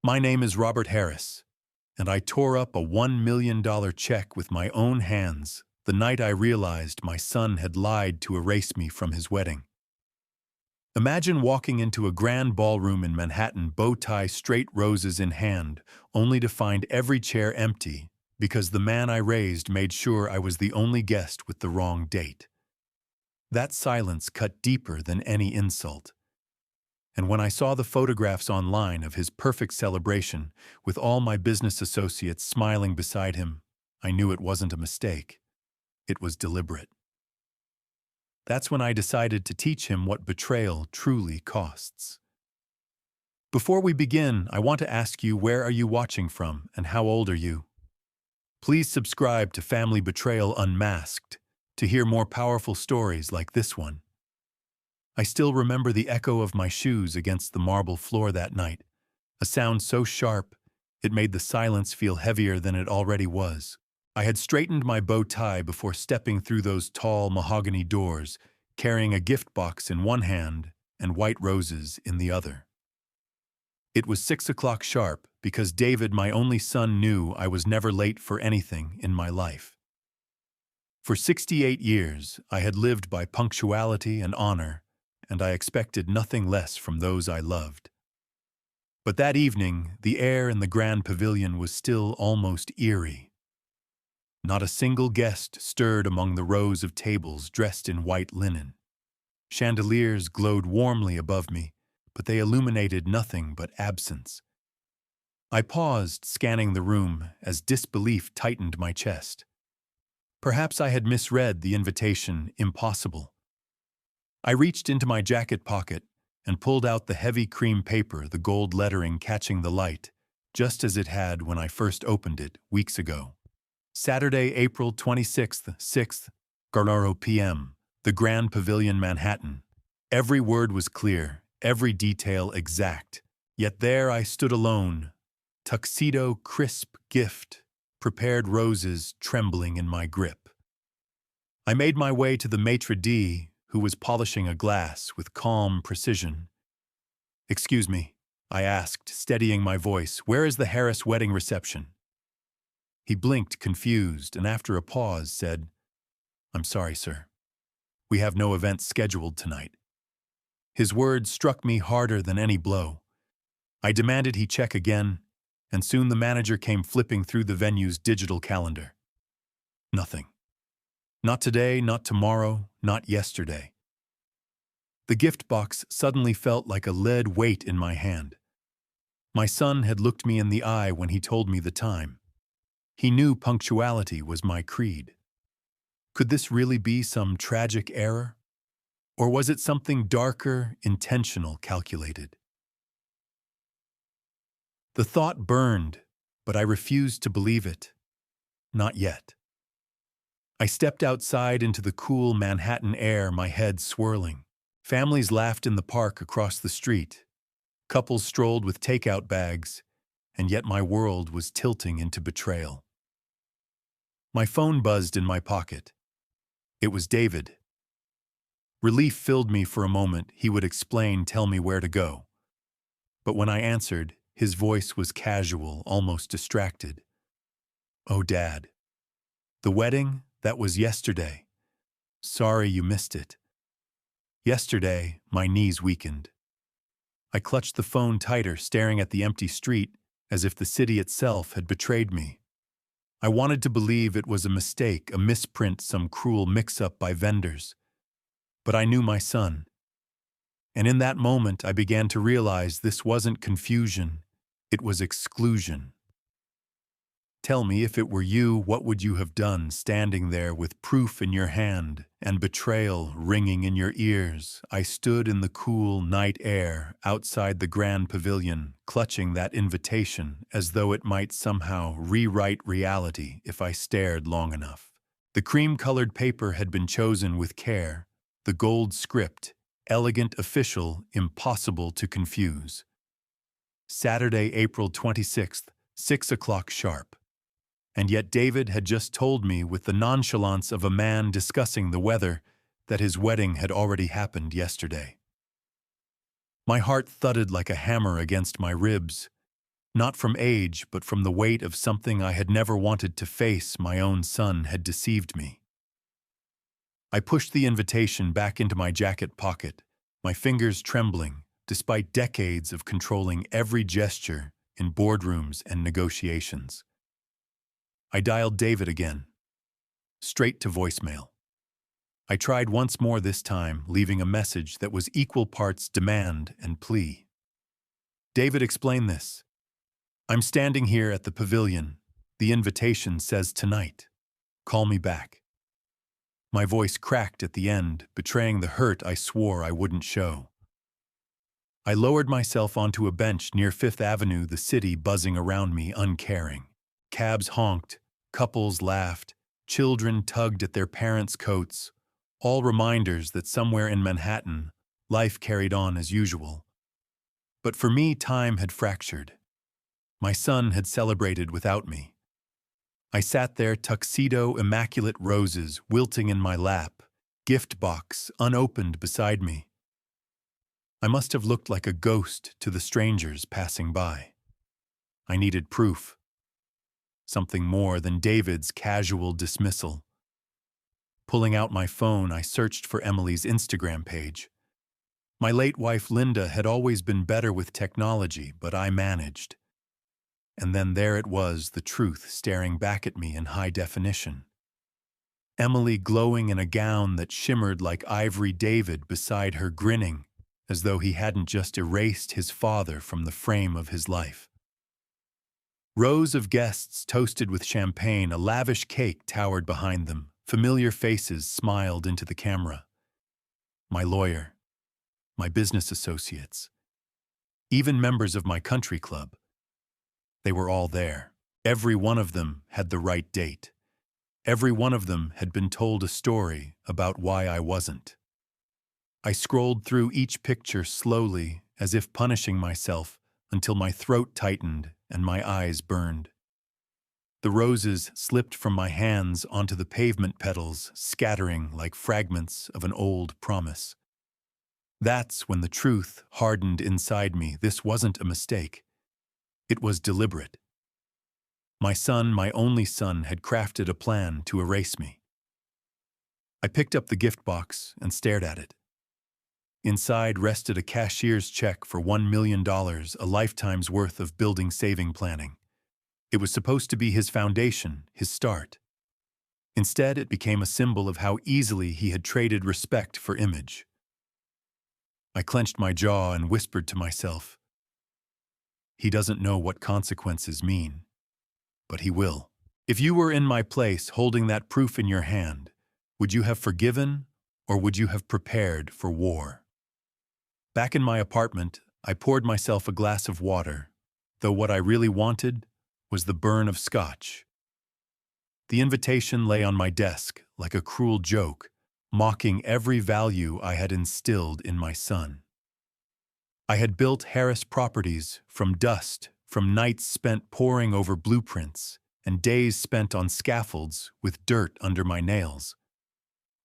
My name is Robert Harris, and I tore up a $1 million check with my own hands the night I realized my son had lied to erase me from his wedding. Imagine walking into a grand ballroom in Manhattan, bow tie, straight roses in hand, only to find every chair empty because the man I raised made sure I was the only guest with the wrong date. That silence cut deeper than any insult. And when I saw the photographs online of his perfect celebration, with all my business associates smiling beside him, I knew it wasn't a mistake. It was deliberate. That's when I decided to teach him what betrayal truly costs. Before we begin, I want to ask you, where are you watching from and how old are you? Please subscribe to Family Betrayal Unmasked to hear more powerful stories like this one. I still remember the echo of my shoes against the marble floor that night, a sound so sharp it made the silence feel heavier than it already was. I had straightened my bow tie before stepping through those tall mahogany doors, carrying a gift box in one hand and white roses in the other. It was 6 o'clock sharp because David, my only son, knew I was never late for anything in my life. For 68 years, I had lived by punctuality and honor, and I expected nothing less from those I loved. But that evening, the air in the grand pavilion was still almost eerie. Not a single guest stirred among the rows of tables dressed in white linen. Chandeliers glowed warmly above me, but they illuminated nothing but absence. I paused, scanning the room, as disbelief tightened my chest. Perhaps I had misread the invitation impossible. I reached into my jacket pocket and pulled out the heavy cream paper, the gold lettering catching the light, just as it had when I first opened it weeks ago. Saturday, April 26th, 6th, 4 p.m., the Grand Pavilion, Manhattan. Every word was clear, every detail exact. Yet there I stood alone, tuxedo, crisp gift, prepared roses trembling in my grip. I made my way to the maitre d', who was polishing a glass with calm precision. "Excuse me," I asked, steadying my voice, "where is the Harris wedding reception?" He blinked, confused, and after a pause said, "I'm sorry, sir. We have no events scheduled tonight." His words struck me harder than any blow. I demanded he check again, and soon the manager came flipping through the venue's digital calendar. Nothing. Not today, not tomorrow, not yesterday. The gift box suddenly felt like a lead weight in my hand. My son had looked me in the eye when he told me the time. He knew punctuality was my creed. Could this really be some tragic error? Or was it something darker, intentional, calculated? The thought burned, but I refused to believe it. Not yet. I stepped outside into the cool Manhattan air, my head swirling. Families laughed in the park across the street. Couples strolled with takeout bags, and yet my world was tilting into betrayal. My phone buzzed in my pocket. It was David. Relief filled me for a moment. He would explain, tell me where to go. But when I answered, his voice was casual, almost distracted. "Oh, Dad. The wedding? That was yesterday. Sorry you missed it." Yesterday, my knees weakened. I clutched the phone tighter, staring at the empty street, as if the city itself had betrayed me. I wanted to believe it was a mistake, a misprint, some cruel mix-up by vendors. But I knew my son. And in that moment, I began to realize this wasn't confusion, it was exclusion. Tell me, if it were you, what would you have done, standing there with proof in your hand and betrayal ringing in your ears? I stood in the cool night air outside the Grand Pavilion, clutching that invitation as though it might somehow rewrite reality if I stared long enough. The cream-colored paper had been chosen with care, the gold script, elegant, official, impossible to confuse. Saturday, April 26th, 6 o'clock sharp. And yet David had just told me with the nonchalance of a man discussing the weather that his wedding had already happened yesterday. My heart thudded like a hammer against my ribs. Not from age, but from the weight of something I had never wanted to face. My own son had deceived me. I pushed the invitation back into my jacket pocket, my fingers trembling, despite decades of controlling every gesture in boardrooms and negotiations. I dialed David again, straight to voicemail. I tried once more this time, leaving a message that was equal parts demand and plea. David explained this. I'm standing here at the pavilion. The invitation says tonight. Call me back. My voice cracked at the end, betraying the hurt I swore I wouldn't show. I lowered myself onto a bench near Fifth Avenue, the city buzzing around me, uncaring. Cabs honked, couples laughed, children tugged at their parents' coats, all reminders that somewhere in Manhattan, life carried on as usual. But for me, time had fractured. My son had celebrated without me. I sat there, tuxedo, immaculate roses wilting in my lap, gift box unopened beside me. I must have looked like a ghost to the strangers passing by. I needed proof. Something more than David's casual dismissal. Pulling out my phone, I searched for Emily's Instagram page. My late wife Linda had always been better with technology, but I managed. And then there it was, the truth staring back at me in high definition. Emily glowing in a gown that shimmered like ivory, David beside her grinning, as though he hadn't just erased his father from the frame of his life. Rows of guests toasted with champagne, a lavish cake towered behind them, familiar faces smiled into the camera. My lawyer, my business associates, even members of my country club. They were all there. Every one of them had the right date. Every one of them had been told a story about why I wasn't. I scrolled through each picture slowly, as if punishing myself, until my throat tightened and my eyes burned. The roses slipped from my hands onto the pavement petals, scattering like fragments of an old promise. That's when the truth hardened inside me. This wasn't a mistake. It was deliberate. My son, my only son, had crafted a plan to erase me. I picked up the gift box and stared at it. Inside rested a cashier's check for $1 million, a lifetime's worth of building saving planning. It was supposed to be his foundation, his start. Instead, it became a symbol of how easily he had traded respect for image. I clenched my jaw and whispered to myself, he doesn't know what consequences mean, but he will. If you were in my place holding that proof in your hand, would you have forgiven or would you have prepared for war? Back in my apartment, I poured myself a glass of water, though what I really wanted was the burn of scotch. The invitation lay on my desk like a cruel joke, mocking every value I had instilled in my son. I had built Harris Properties from dust, from nights spent poring over blueprints and days spent on scaffolds with dirt under my nails.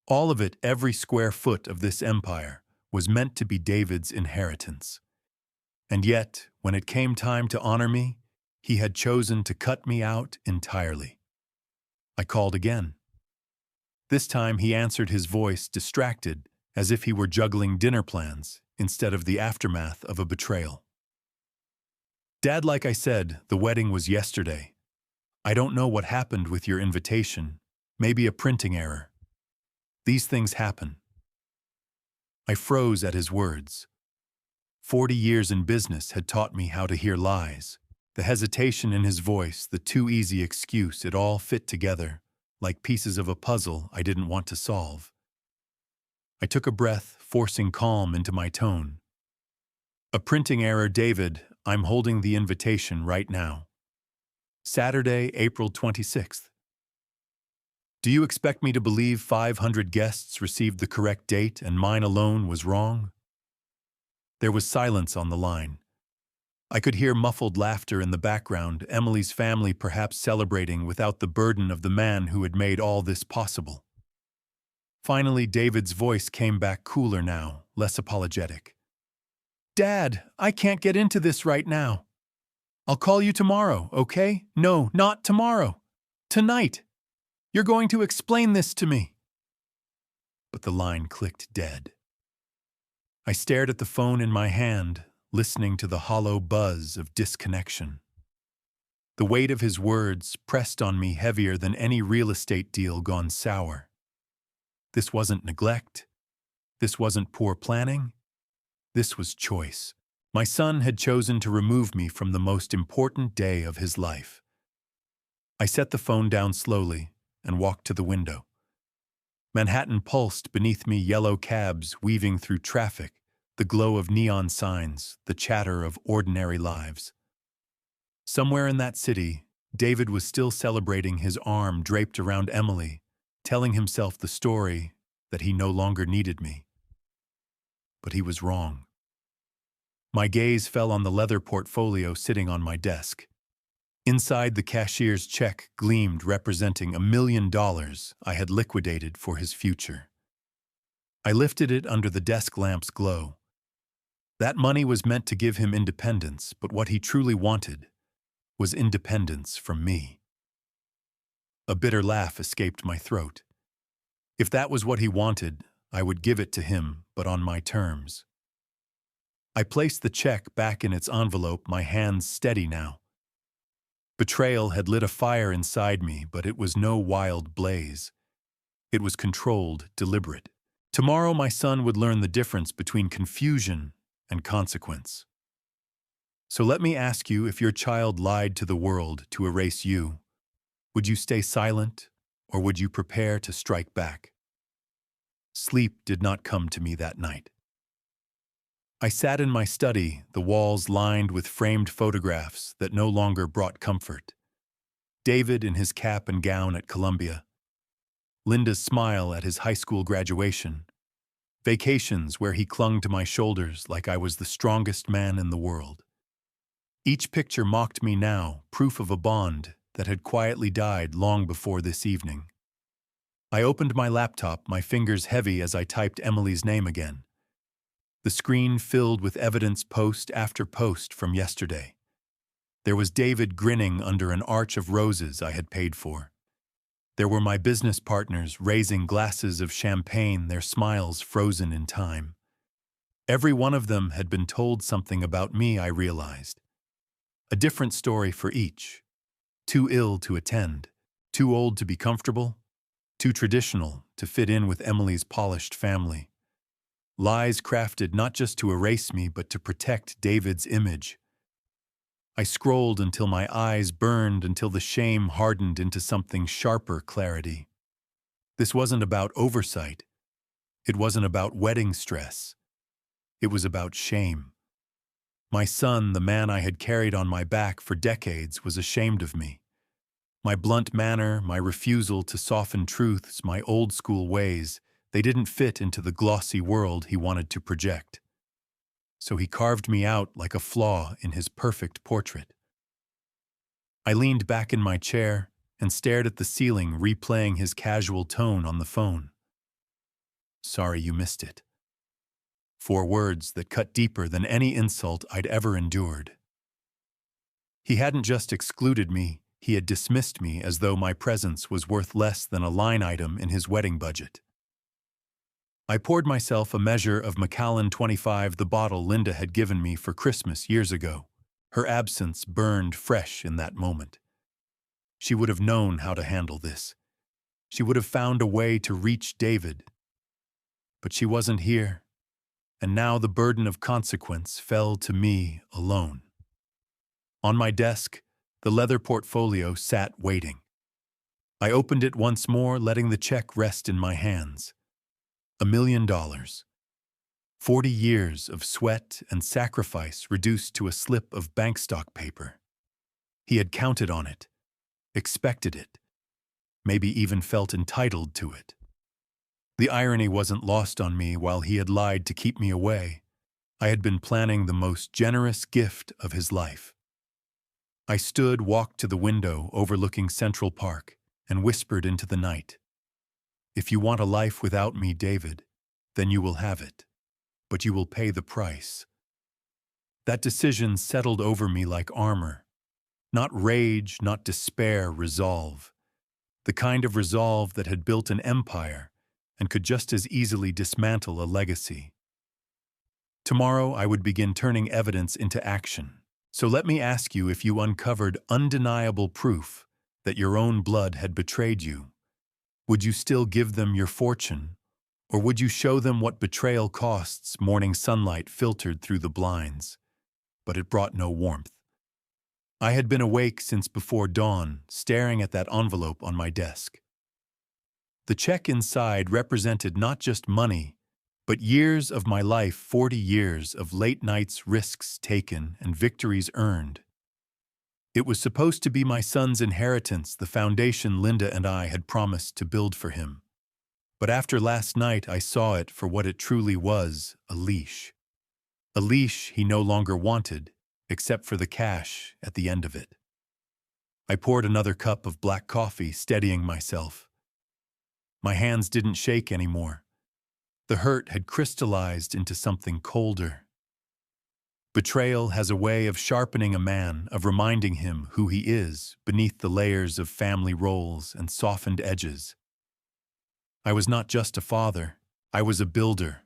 All of it, every square foot of this empire, was meant to be David's inheritance. And yet, when it came time to honor me, he had chosen to cut me out entirely. I called again. This time he answered, his voice distracted, as if he were juggling dinner plans instead of the aftermath of a betrayal. Dad, like I said, the wedding was yesterday. I don't know what happened with your invitation, maybe a printing error. These things happen. I froze at his words. 40 years in business had taught me how to hear lies. The hesitation in his voice, the too easy excuse, it all fit together, like pieces of a puzzle I didn't want to solve. I took a breath, forcing calm into my tone. A printing error, David. I'm holding the invitation right now. Saturday, April 26th. Do you expect me to believe 500 guests received the correct date and mine alone was wrong? There was silence on the line. I could hear muffled laughter in the background, Emily's family perhaps celebrating without the burden of the man who had made all this possible. Finally, David's voice came back, cooler now, less apologetic. Dad, I can't get into this right now. I'll call you tomorrow, okay? No, not tomorrow. Tonight. You're going to explain this to me. But the line clicked dead. I stared at the phone in my hand, listening to the hollow buzz of disconnection. The weight of his words pressed on me heavier than any real estate deal gone sour. This wasn't neglect. This wasn't poor planning. This was choice. My son had chosen to remove me from the most important day of his life. I set the phone down slowly and walked to the window. Manhattan pulsed beneath me, yellow cabs weaving through traffic, the glow of neon signs, the chatter of ordinary lives. Somewhere in that city, David was still celebrating, his arm draped around Emily, telling himself the story that he no longer needed me. But he was wrong. My gaze fell on the leather portfolio sitting on my desk. Inside, the cashier's check gleamed, representing $1 million I had liquidated for his future. I lifted it under the desk lamp's glow. That money was meant to give him independence, but what he truly wanted was independence from me. A bitter laugh escaped my throat. If that was what he wanted, I would give it to him, but on my terms. I placed the check back in its envelope, my hands steady now. Betrayal had lit a fire inside me, but it was no wild blaze. It was controlled, deliberate. Tomorrow my son would learn the difference between confusion and consequence. So let me ask you, if your child lied to the world to erase you, would you stay silent, or would you prepare to strike back? Sleep did not come to me that night. I sat in my study, the walls lined with framed photographs that no longer brought comfort. David in his cap and gown at Columbia. Linda's smile at his high school graduation. Vacations where he clung to my shoulders like I was the strongest man in the world. Each picture mocked me now, proof of a bond that had quietly died long before this evening. I opened my laptop, my fingers heavy as I typed Emily's name again. The screen filled with evidence, post after post from yesterday. There was David grinning under an arch of roses I had paid for. There were my business partners raising glasses of champagne, their smiles frozen in time. Every one of them had been told something about me, I realized. A different story for each. Too ill to attend, too old to be comfortable, too traditional to fit in with Emily's polished family. Lies crafted not just to erase me, but to protect David's image. I scrolled until my eyes burned, until the shame hardened into something sharper clarity. This wasn't about oversight. It wasn't about wedding stress. It was about shame. My son, the man I had carried on my back for decades, was ashamed of me. My blunt manner, my refusal to soften truths, my old-school ways, they didn't fit into the glossy world he wanted to project. So he carved me out like a flaw in his perfect portrait. I leaned back in my chair and stared at the ceiling, replaying his casual tone on the phone. Sorry you missed it. 4 words that cut deeper than any insult I'd ever endured. He hadn't just excluded me, he had dismissed me as though my presence was worth less than a line item in his wedding budget. I poured myself a measure of Macallan 25, the bottle Linda had given me for Christmas years ago. Her absence burned fresh in that moment. She would have known how to handle this. She would have found a way to reach David. But she wasn't here, and now the burden of consequence fell to me alone. On my desk, the leather portfolio sat waiting. I opened it once more, letting the check rest in my hands. $1 million. 40 years of sweat and sacrifice reduced to a slip of bank stock paper. He had counted on it, expected it, maybe even felt entitled to it. The irony wasn't lost on me. While he had lied to keep me away, I had been planning the most generous gift of his life. I stood, walked to the window overlooking Central Park, and whispered into the night. If you want a life without me, David, then you will have it, but you will pay the price. That decision settled over me like armor, Not rage, not despair, resolve. The kind of resolve that had built an empire and could just as easily dismantle a legacy. Tomorrow I would begin turning evidence into action. So let me ask you, if you uncovered undeniable proof that your own blood had betrayed you, would you still give them your fortune? Or would you show them what betrayal costs? Morning sunlight filtered through the blinds, but it brought no warmth. I had been awake since before dawn, staring at that envelope on my desk. The check inside represented not just money, but years of my life, 40 years of late nights, risks taken, and victories earned. It was supposed to be my son's inheritance, the foundation Linda and I had promised to build for him. But after last night, I saw it for what it truly was, a leash. A leash he no longer wanted, except for the cash at the end of it. I poured another cup of black coffee, steadying myself. My hands didn't shake anymore. The hurt had crystallized into something colder. Betrayal has a way of sharpening a man, of reminding him who he is beneath the layers of family roles and softened edges. I was not just a father. I was a builder,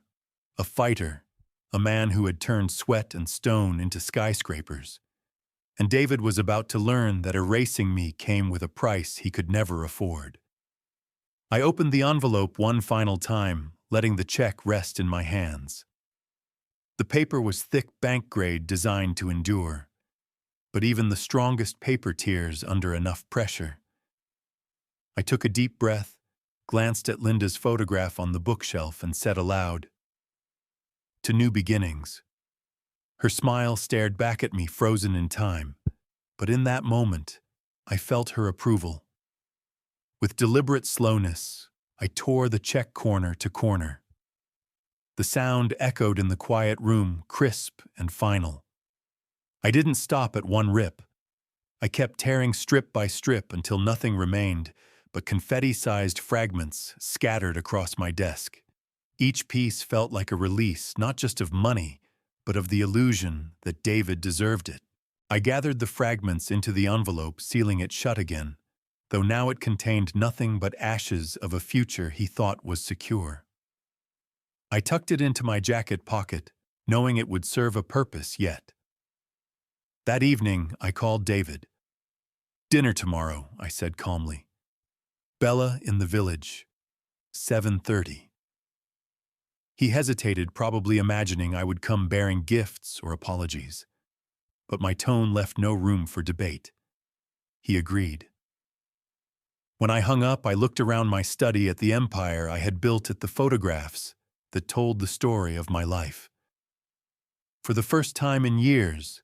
a fighter, a man who had turned sweat and stone into skyscrapers. And David was about to learn that erasing me came with a price he could never afford. I opened the envelope one final time, letting the check rest in my hands. The paper was thick bank grade, designed to endure, but even the strongest paper tears under enough pressure. I took a deep breath, glanced at Linda's photograph on the bookshelf, and said aloud, "To new beginnings." Her smile stared back at me, frozen in time, but in that moment, I felt her approval. With deliberate slowness, I tore the check corner to corner. The sound echoed in the quiet room, crisp and final. I didn't stop at one rip. I kept tearing strip by strip until nothing remained but confetti-sized fragments scattered across my desk. Each piece felt like a release, not just of money, but of the illusion that David deserved it. I gathered the fragments into the envelope, sealing it shut again, though now it contained nothing but ashes of a future he thought was secure. I tucked it into my jacket pocket, knowing it would serve a purpose yet. That evening, I called David. "Dinner tomorrow," I said calmly. "Bella in the village, 7:30. He hesitated, probably imagining I would come bearing gifts or apologies. But my tone left no room for debate. He agreed. When I hung up, I looked around my study at the empire I had built, at the photographs that told the story of my life. For the first time in years,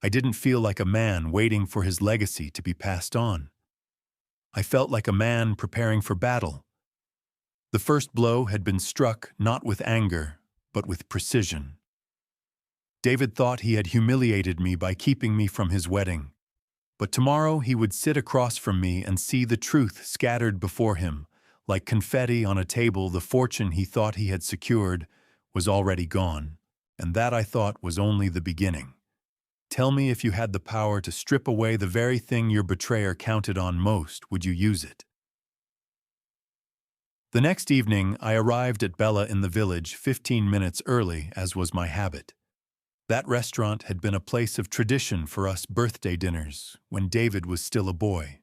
I didn't feel like a man waiting for his legacy to be passed on. I felt like a man preparing for battle. The first blow had been struck not with anger, but with precision. David thought he had humiliated me by keeping me from his wedding. But tomorrow he would sit across from me and see the truth scattered before him. Like confetti on a table, the fortune he thought he had secured was already gone, and that, I thought, was only the beginning. Tell me, if you had the power to strip away the very thing your betrayer counted on most, would you use it? The next evening, I arrived at Bella in the village 15 minutes early, as was my habit. That restaurant had been a place of tradition for us birthday dinners when David was still a boy.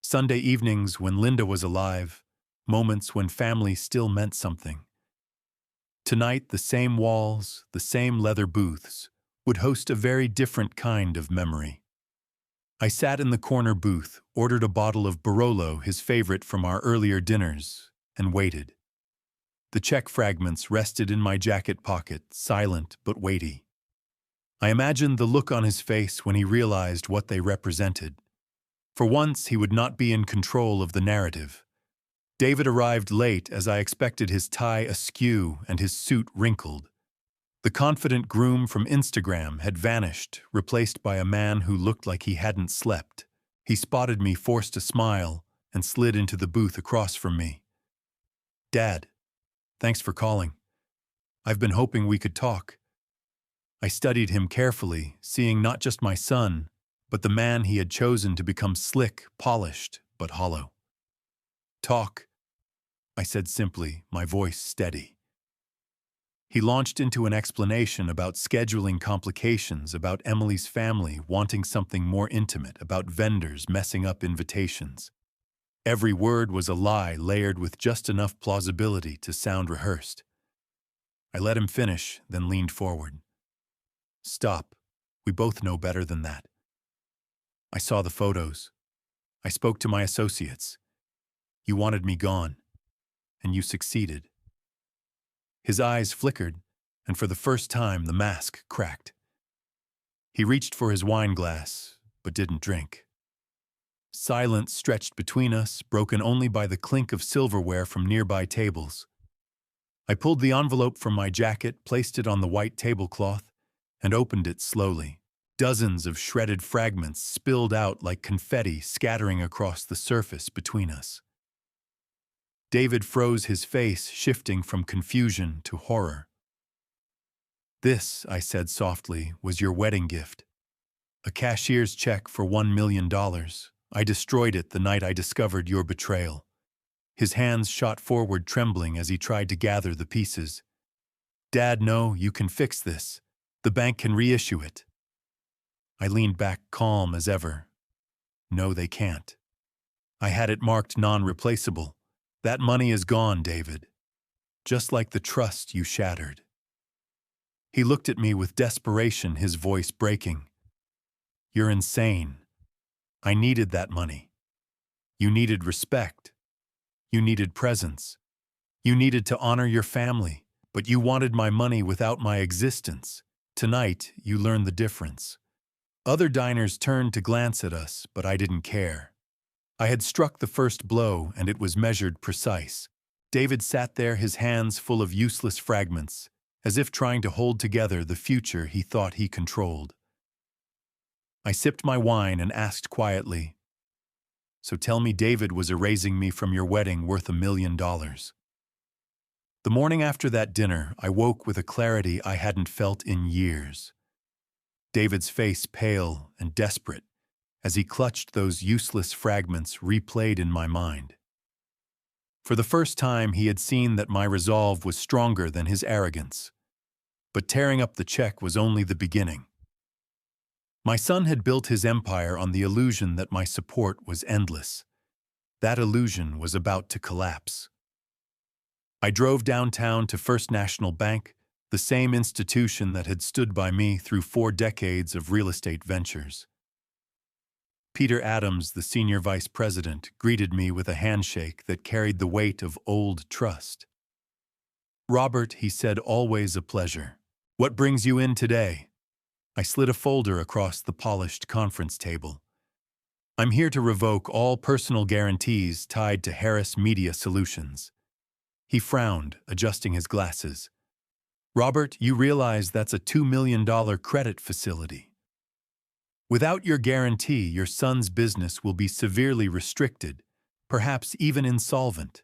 Sunday evenings when Linda was alive, moments when family still meant something. Tonight, the same walls, the same leather booths, would host a very different kind of memory. I sat in the corner booth, ordered a bottle of Barolo, his favorite from our earlier dinners, and waited. The check fragments rested in my jacket pocket, silent but weighty. I imagined the look on his face when he realized what they represented. For once, he would not be in control of the narrative. David arrived late, as I expected, his tie askew and his suit wrinkled. The confident groom from Instagram had vanished, replaced by a man who looked like he hadn't slept. He spotted me, forced a smile, and slid into the booth across from me. "Dad, thanks for calling. I've been hoping we could talk." I studied him carefully, seeing not just my son, but the man he had chosen to become slick, polished, but hollow. "Talk," I said simply, my voice steady. He launched into an explanation about scheduling complications, about Emily's family wanting something more intimate, about vendors messing up invitations. Every word was a lie layered with just enough plausibility to sound rehearsed. I let him finish, then leaned forward. "Stop. We both know better than that. I saw the photos. I spoke to my associates. You wanted me gone, and you succeeded." His eyes flickered, and for the first time the mask cracked. He reached for his wine glass, but didn't drink. Silence stretched between us, broken only by the clink of silverware from nearby tables. I pulled the envelope from my jacket, placed it on the white tablecloth, and opened it slowly. Dozens of shredded fragments spilled out like confetti, scattering across the surface between us. David froze, his face shifting from confusion to horror. "This," I said softly, "was your wedding gift. A cashier's check for $1 million. I destroyed it the night I discovered your betrayal." His hands shot forward, trembling as he tried to gather the pieces. "Dad, no, you can fix this. The bank can reissue it." I leaned back, calm as ever. "No, they can't. I had it marked non-replaceable. That money is gone, David. Just like the trust you shattered." He looked at me with desperation, his voice breaking. "You're insane. I needed that money. You needed respect. You needed presence. You needed to honor your family, but you wanted my money without my existence. Tonight, you learned the difference." Other diners turned to glance at us, but I didn't care. I had struck the first blow, and it was measured precise. David sat there, his hands full of useless fragments, as if trying to hold together the future he thought he controlled. I sipped my wine and asked quietly, "So tell me David was erasing me from your wedding worth $1 million. The morning after that dinner, I woke with a clarity I hadn't felt in years. David's face pale and desperate, as he clutched those useless fragments replayed in my mind. For the first time, he had seen that my resolve was stronger than his arrogance. But tearing up the check was only the beginning. My son had built his empire on the illusion that my support was endless. That illusion was about to collapse. I drove downtown to First National Bank, the same institution that had stood by me through 4 decades of real estate ventures. Peter Adams, the senior vice president, greeted me with a handshake that carried the weight of old trust. "Robert," he said, "always a pleasure. What brings you in today?" I slid a folder across the polished conference table. "I'm here to revoke all personal guarantees tied to Harris Media Solutions." He frowned, adjusting his glasses. "Robert, you realize that's a $2 million credit facility. Without your guarantee, your son's business will be severely restricted, perhaps even insolvent."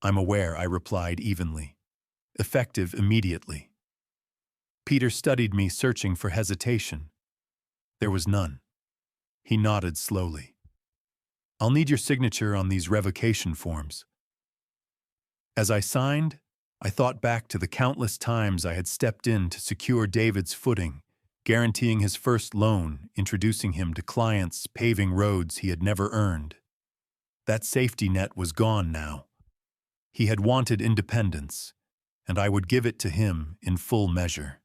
"I'm aware," I replied evenly. "Effective immediately." Peter studied me, searching for hesitation. There was none. He nodded slowly. "I'll need your signature on these revocation forms." As I signed, I thought back to the countless times I had stepped in to secure David's footing, guaranteeing his first loan, introducing him to clients, paving roads he had never earned. That safety net was gone now. He had wanted independence, and I would give it to him in full measure.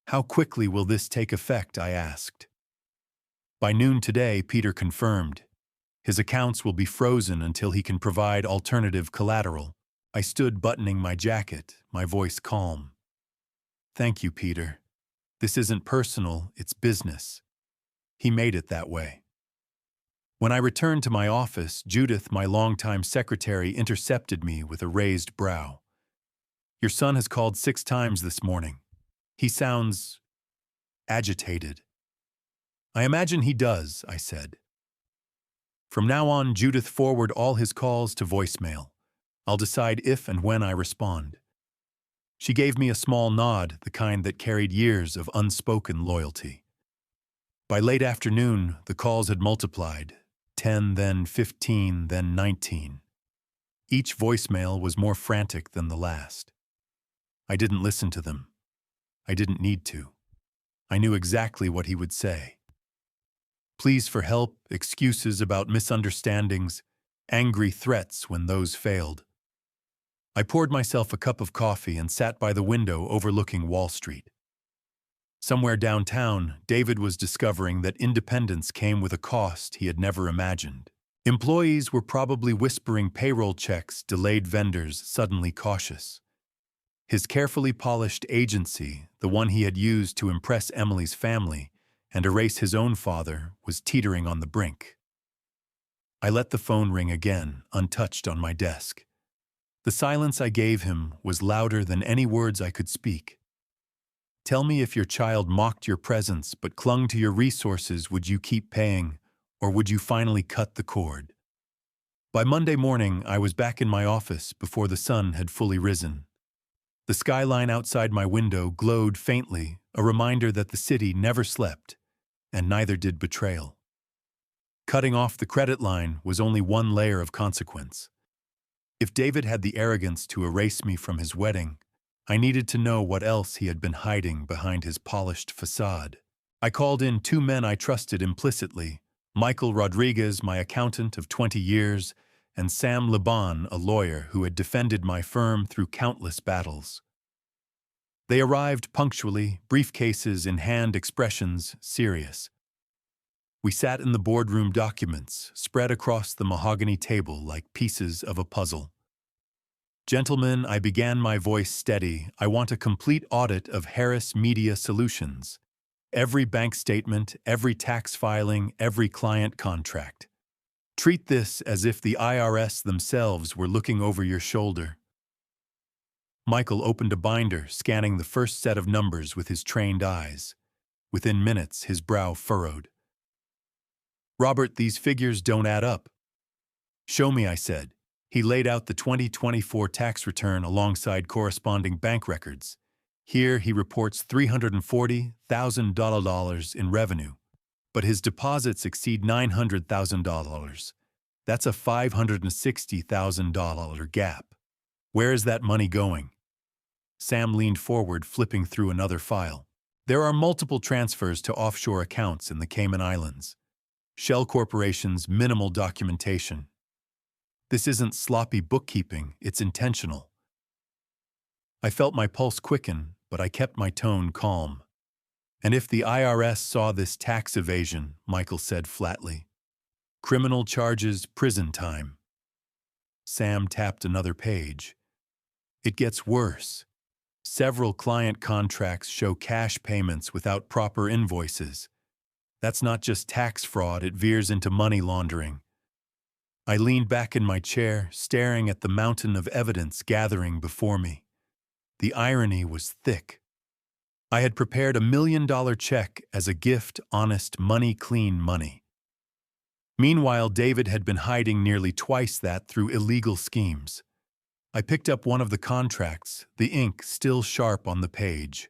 "How quickly will this take effect?" I asked. "By noon today," Peter confirmed. "His accounts will be frozen until he can provide alternative collateral." I stood buttoning my jacket, my voice calm. "Thank you, Peter. This isn't personal, it's business." He made it that way. When I returned to my office, Judith, my longtime secretary, intercepted me with a raised brow. "Your son has called 6 times this morning. He sounds agitated." "I imagine he does," I said. "From now on, Judith, forward all his calls to voicemail. I'll decide if and when I respond." She gave me a small nod, the kind that carried years of unspoken loyalty. By late afternoon, the calls had multiplied. 10, then 15, then 19. Each voicemail was more frantic than the last. I didn't listen to them. I didn't need to. I knew exactly what he would say. Pleas for help, excuses about misunderstandings, angry threats when those failed. I poured myself a cup of coffee and sat by the window overlooking Wall Street. Somewhere downtown, David was discovering that independence came with a cost he had never imagined. Employees were probably whispering payroll checks, delayed vendors suddenly cautious. His carefully polished agency, the one he had used to impress Emily's family and erase his own father, was teetering on the brink. I let the phone ring again, untouched on my desk. The silence I gave him was louder than any words I could speak. Tell me, if your child mocked your presence but clung to your resources, would you keep paying, or would you finally cut the cord? By Monday morning, I was back in my office before the sun had fully risen. The skyline outside my window glowed faintly, a reminder that the city never slept, and neither did Betrayal. Cutting off the credit line was only one layer of consequence. If David had the arrogance to erase me from his wedding, I needed to know what else he had been hiding behind his polished facade. I called in two men I trusted implicitly, Michael Rodriguez, my accountant of 20 years, and Sam Liban, a lawyer who had defended my firm through countless battles. They arrived punctually, briefcases in hand, expressions serious. We sat in the boardroom, documents spread across the mahogany table like pieces of a puzzle. Gentlemen, I began, my voice steady, I want a complete audit of Harris Media Solutions. Every bank statement, every tax filing, every client contract. Treat this as if the IRS themselves were looking over your shoulder. Michael opened a binder, scanning the first set of numbers with his trained eyes. Within minutes, his brow furrowed. Robert, these figures don't add up. Show me, I said. He laid out the 2024 tax return alongside corresponding bank records. Here he reports $340,000 in revenue, but his deposits exceed $900,000. That's a $560,000 gap. Where is that money going? Sam leaned forward, flipping through another file. There are multiple transfers to offshore accounts in the Cayman Islands. Shell corporations, minimal documentation. This isn't sloppy bookkeeping, it's intentional. I felt my pulse quicken, but I kept my tone calm. And if the IRS saw this tax evasion, Michael said flatly, criminal charges, prison time. Sam tapped another page. It gets worse. Several client contracts show cash payments without proper invoices. That's not just tax fraud, it veers into money laundering. I leaned back in my chair, staring at the mountain of evidence gathering before me. The irony was thick. I had prepared $1 million check as a gift, honest money, clean money. Meanwhile, David had been hiding nearly twice that through illegal schemes. I picked up one of the contracts, the ink still sharp on the page.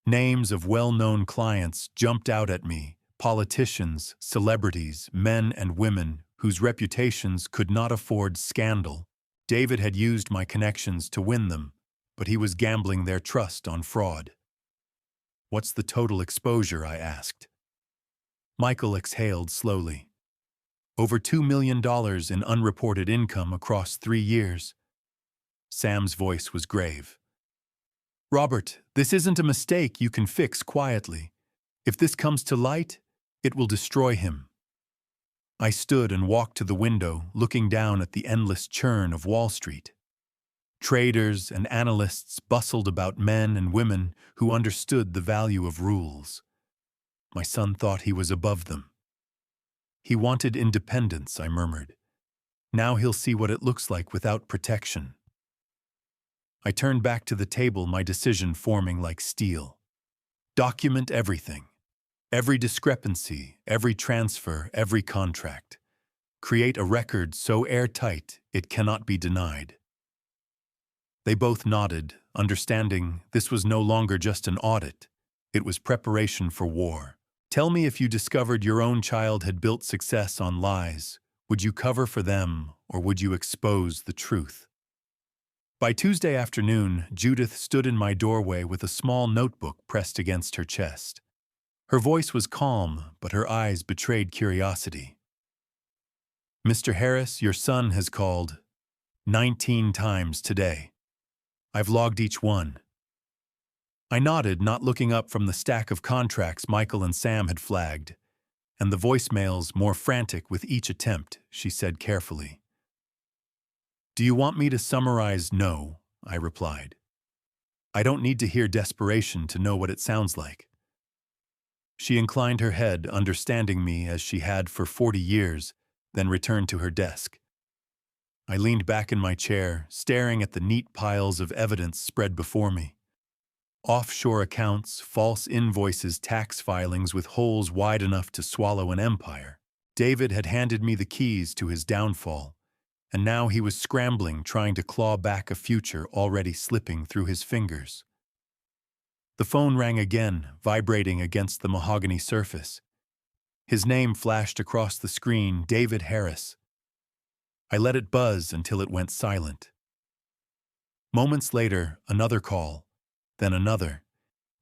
Names of well-known clients jumped out at me, politicians, celebrities, men and women whose reputations could not afford scandal. David had used my connections to win them, but he was gambling their trust on fraud. What's the total exposure? I asked. Michael exhaled slowly. Over $2 million in unreported income across 3 years. Sam's voice was grave. Robert, this isn't a mistake you can fix quietly. If this comes to light, it will destroy him. I stood and walked to the window, looking down at the endless churn of Wall Street. Traders and analysts bustled about, men and women who understood the value of rules. My son thought he was above them. He wanted independence, I murmured. Now he'll see what it looks like without protection. I turned back to the table, my decision forming like steel. Document everything. Every discrepancy, every transfer, every contract. Create a record so airtight it cannot be denied. They both nodded, understanding this was no longer just an audit. It was preparation for war. Tell me if you discovered your own child had built success on lies. Would you cover for them, or would you expose the truth? By Tuesday afternoon, Judith stood in my doorway with a small notebook pressed against her chest. Her voice was calm, but her eyes betrayed curiosity. "Mr. Harris, your son has called 19 times today. I've logged each one." I nodded, not looking up from the stack of contracts Michael and Sam had flagged, and the voicemails more frantic with each attempt, she said carefully. "Do you want me to summarize?" "No," I replied. "I don't need to hear desperation to know what it sounds like." She inclined her head, understanding me as she had for 40 years, then returned to her desk. I leaned back in my chair, staring at the neat piles of evidence spread before me. Offshore accounts, false invoices, tax filings with holes wide enough to swallow an empire. David had handed me the keys to his downfall, and now he was scrambling, trying to claw back a future already slipping through his fingers. The phone rang again, vibrating against the mahogany surface. His name flashed across the screen, David Harris. I let it buzz until it went silent. Moments later, another call, then another.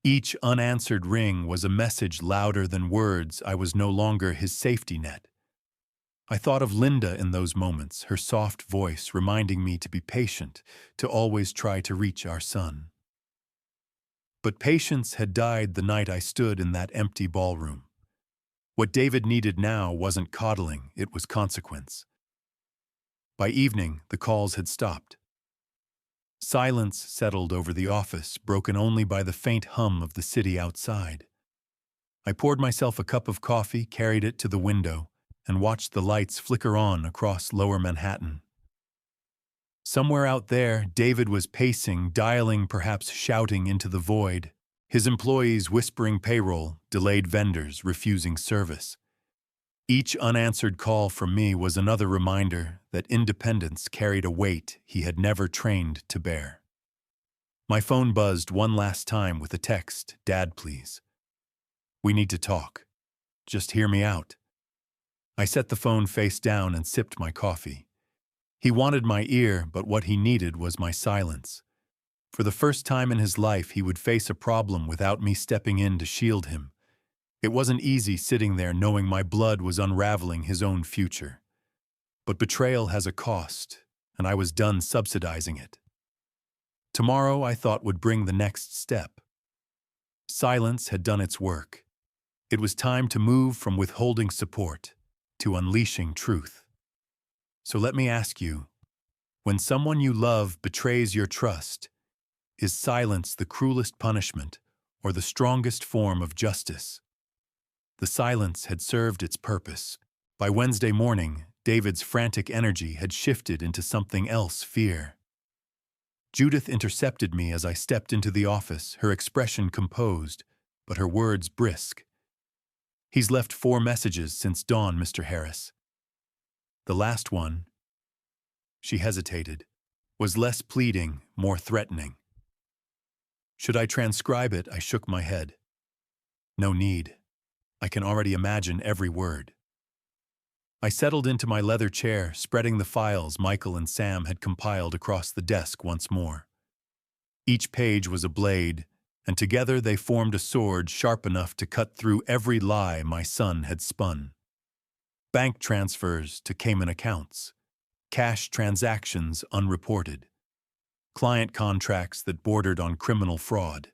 Each unanswered ring was a message louder than words. I was no longer his safety net. I thought of Linda in those moments, her soft voice reminding me to be patient, to always try to reach our son. But patience had died the night I stood in that empty ballroom. What David needed now wasn't coddling, it was consequence. By evening, the calls had stopped. Silence settled over the office, broken only by the faint hum of the city outside. I poured myself a cup of coffee, carried it to the window, and watched the lights flicker on across lower Manhattan. Somewhere out there, David was pacing, dialing, perhaps shouting into the void. His employees whispering payroll, delayed vendors refusing service. Each unanswered call from me was another reminder that independence carried a weight he had never trained to bear. My phone buzzed one last time with a text, "Dad, please. We need to talk. Just hear me out." I set the phone face down and sipped my coffee. He wanted my ear, but what he needed was my silence. For the first time in his life, he would face a problem without me stepping in to shield him. It wasn't easy sitting there knowing my blood was unraveling his own future. But betrayal has a cost, and I was done subsidizing it. Tomorrow, I thought, would bring the next step. Silence had done its work. It was time to move from withholding support to unleashing truth. So let me ask you, when someone you love betrays your trust, is silence the cruelest punishment or the strongest form of justice? The silence had served its purpose. By Wednesday morning, David's frantic energy had shifted into something else, fear. Judith intercepted me as I stepped into the office, her expression composed, but her words brisk. "He's left 4 messages since dawn, Mr. Harris. The last one," she hesitated, "was less pleading, more threatening." Should I transcribe it? I shook my head. No need. I can already imagine every word. I settled into my leather chair, spreading the files Michael and Sam had compiled across the desk once more. Each page was a blade, and together they formed a sword sharp enough to cut through every lie my son had spun. Bank transfers to Cayman accounts, cash transactions unreported, client contracts that bordered on criminal fraud.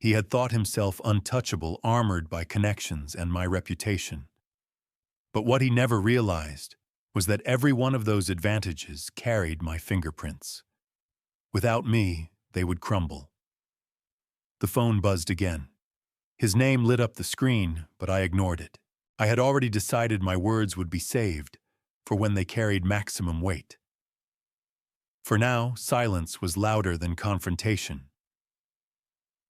He had thought himself untouchable, armored by connections and my reputation. But what he never realized was that every one of those advantages carried my fingerprints. Without me, they would crumble. The phone buzzed again. His name lit up the screen, but I ignored it. I had already decided my words would be saved for when they carried maximum weight. For now, silence was louder than confrontation.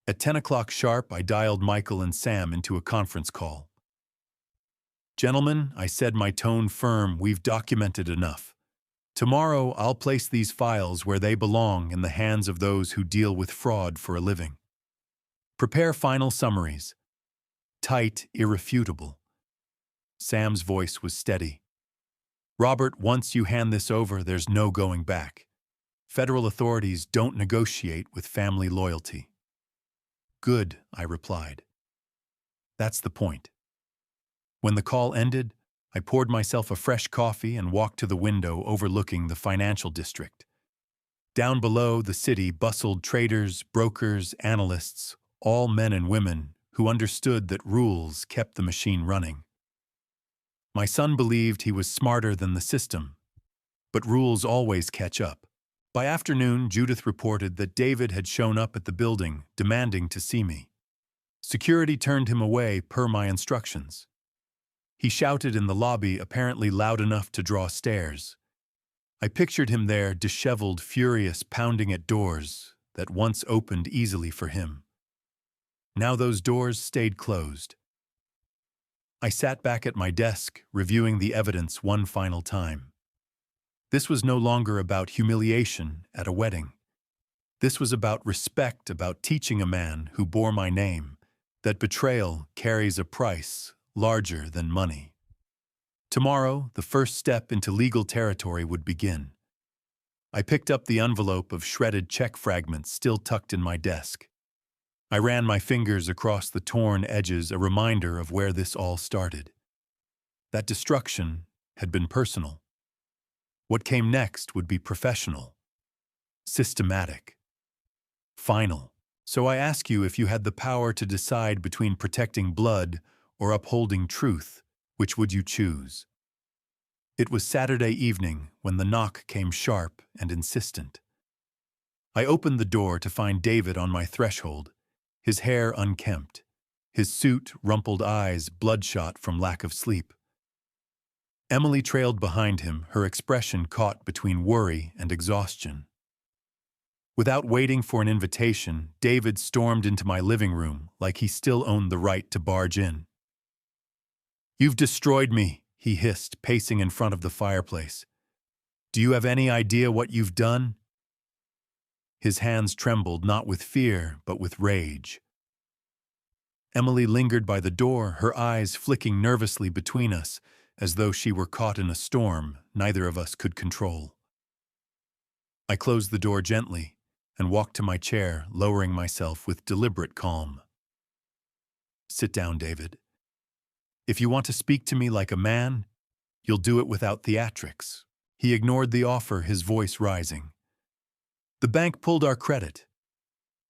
At 10 o'clock sharp, I dialed Michael and Sam into a conference call. "Gentlemen," I said, my tone firm, "we've documented enough. Tomorrow, I'll place these files where they belong, in the hands of those who deal with fraud for a living. Prepare final summaries. tight, irrefutable. Sam's voice was steady. Robert, once you hand this over, there's no going back. Federal authorities don't negotiate with family loyalty. Good, I replied. That's the point. When the call ended, I poured myself a fresh coffee and walked to the window overlooking the financial district. Down below, the city bustled traders, brokers, analysts, all men and women who understood that rules kept the machine running. My son believed he was smarter than the system, but rules always catch up. By afternoon, Judith reported that David had shown up at the building, demanding to see me. Security turned him away per my instructions. He shouted in the lobby, apparently loud enough to draw stares. I pictured him there, disheveled, furious, pounding at doors that once opened easily for him. Now those doors stayed closed. I sat back at my desk, reviewing the evidence one final time. This was no longer about humiliation at a wedding. This was about respect, about teaching a man who bore my name that betrayal carries a price larger than money. Tomorrow, the first step into legal territory would begin. I picked up the envelope of shredded check fragments still tucked in my desk. I ran my fingers across the torn edges, a reminder of where this all started. That destruction had been personal. What came next would be professional, systematic, final. So I ask you, if you had the power to decide between protecting blood or upholding truth, which would you choose? It was Saturday evening when the knock came sharp and insistent. I opened the door to find David on my threshold, his hair unkempt, his suit, rumpled eyes bloodshot from lack of sleep. Emily trailed behind him, her expression caught between worry and exhaustion. Without waiting for an invitation, David stormed into my living room like he still owned the right to barge in. "You've destroyed me," he hissed, pacing in front of the fireplace. "Do you have any idea what you've done?" His hands trembled, not with fear, but with rage. Emily lingered by the door, her eyes flicking nervously between us, as though she were caught in a storm neither of us could control. I closed the door gently and walked to my chair, lowering myself with deliberate calm. "Sit down, David. If you want to speak to me like a man, you'll do it without theatrics." He ignored the offer, his voice rising. "The bank pulled our credit.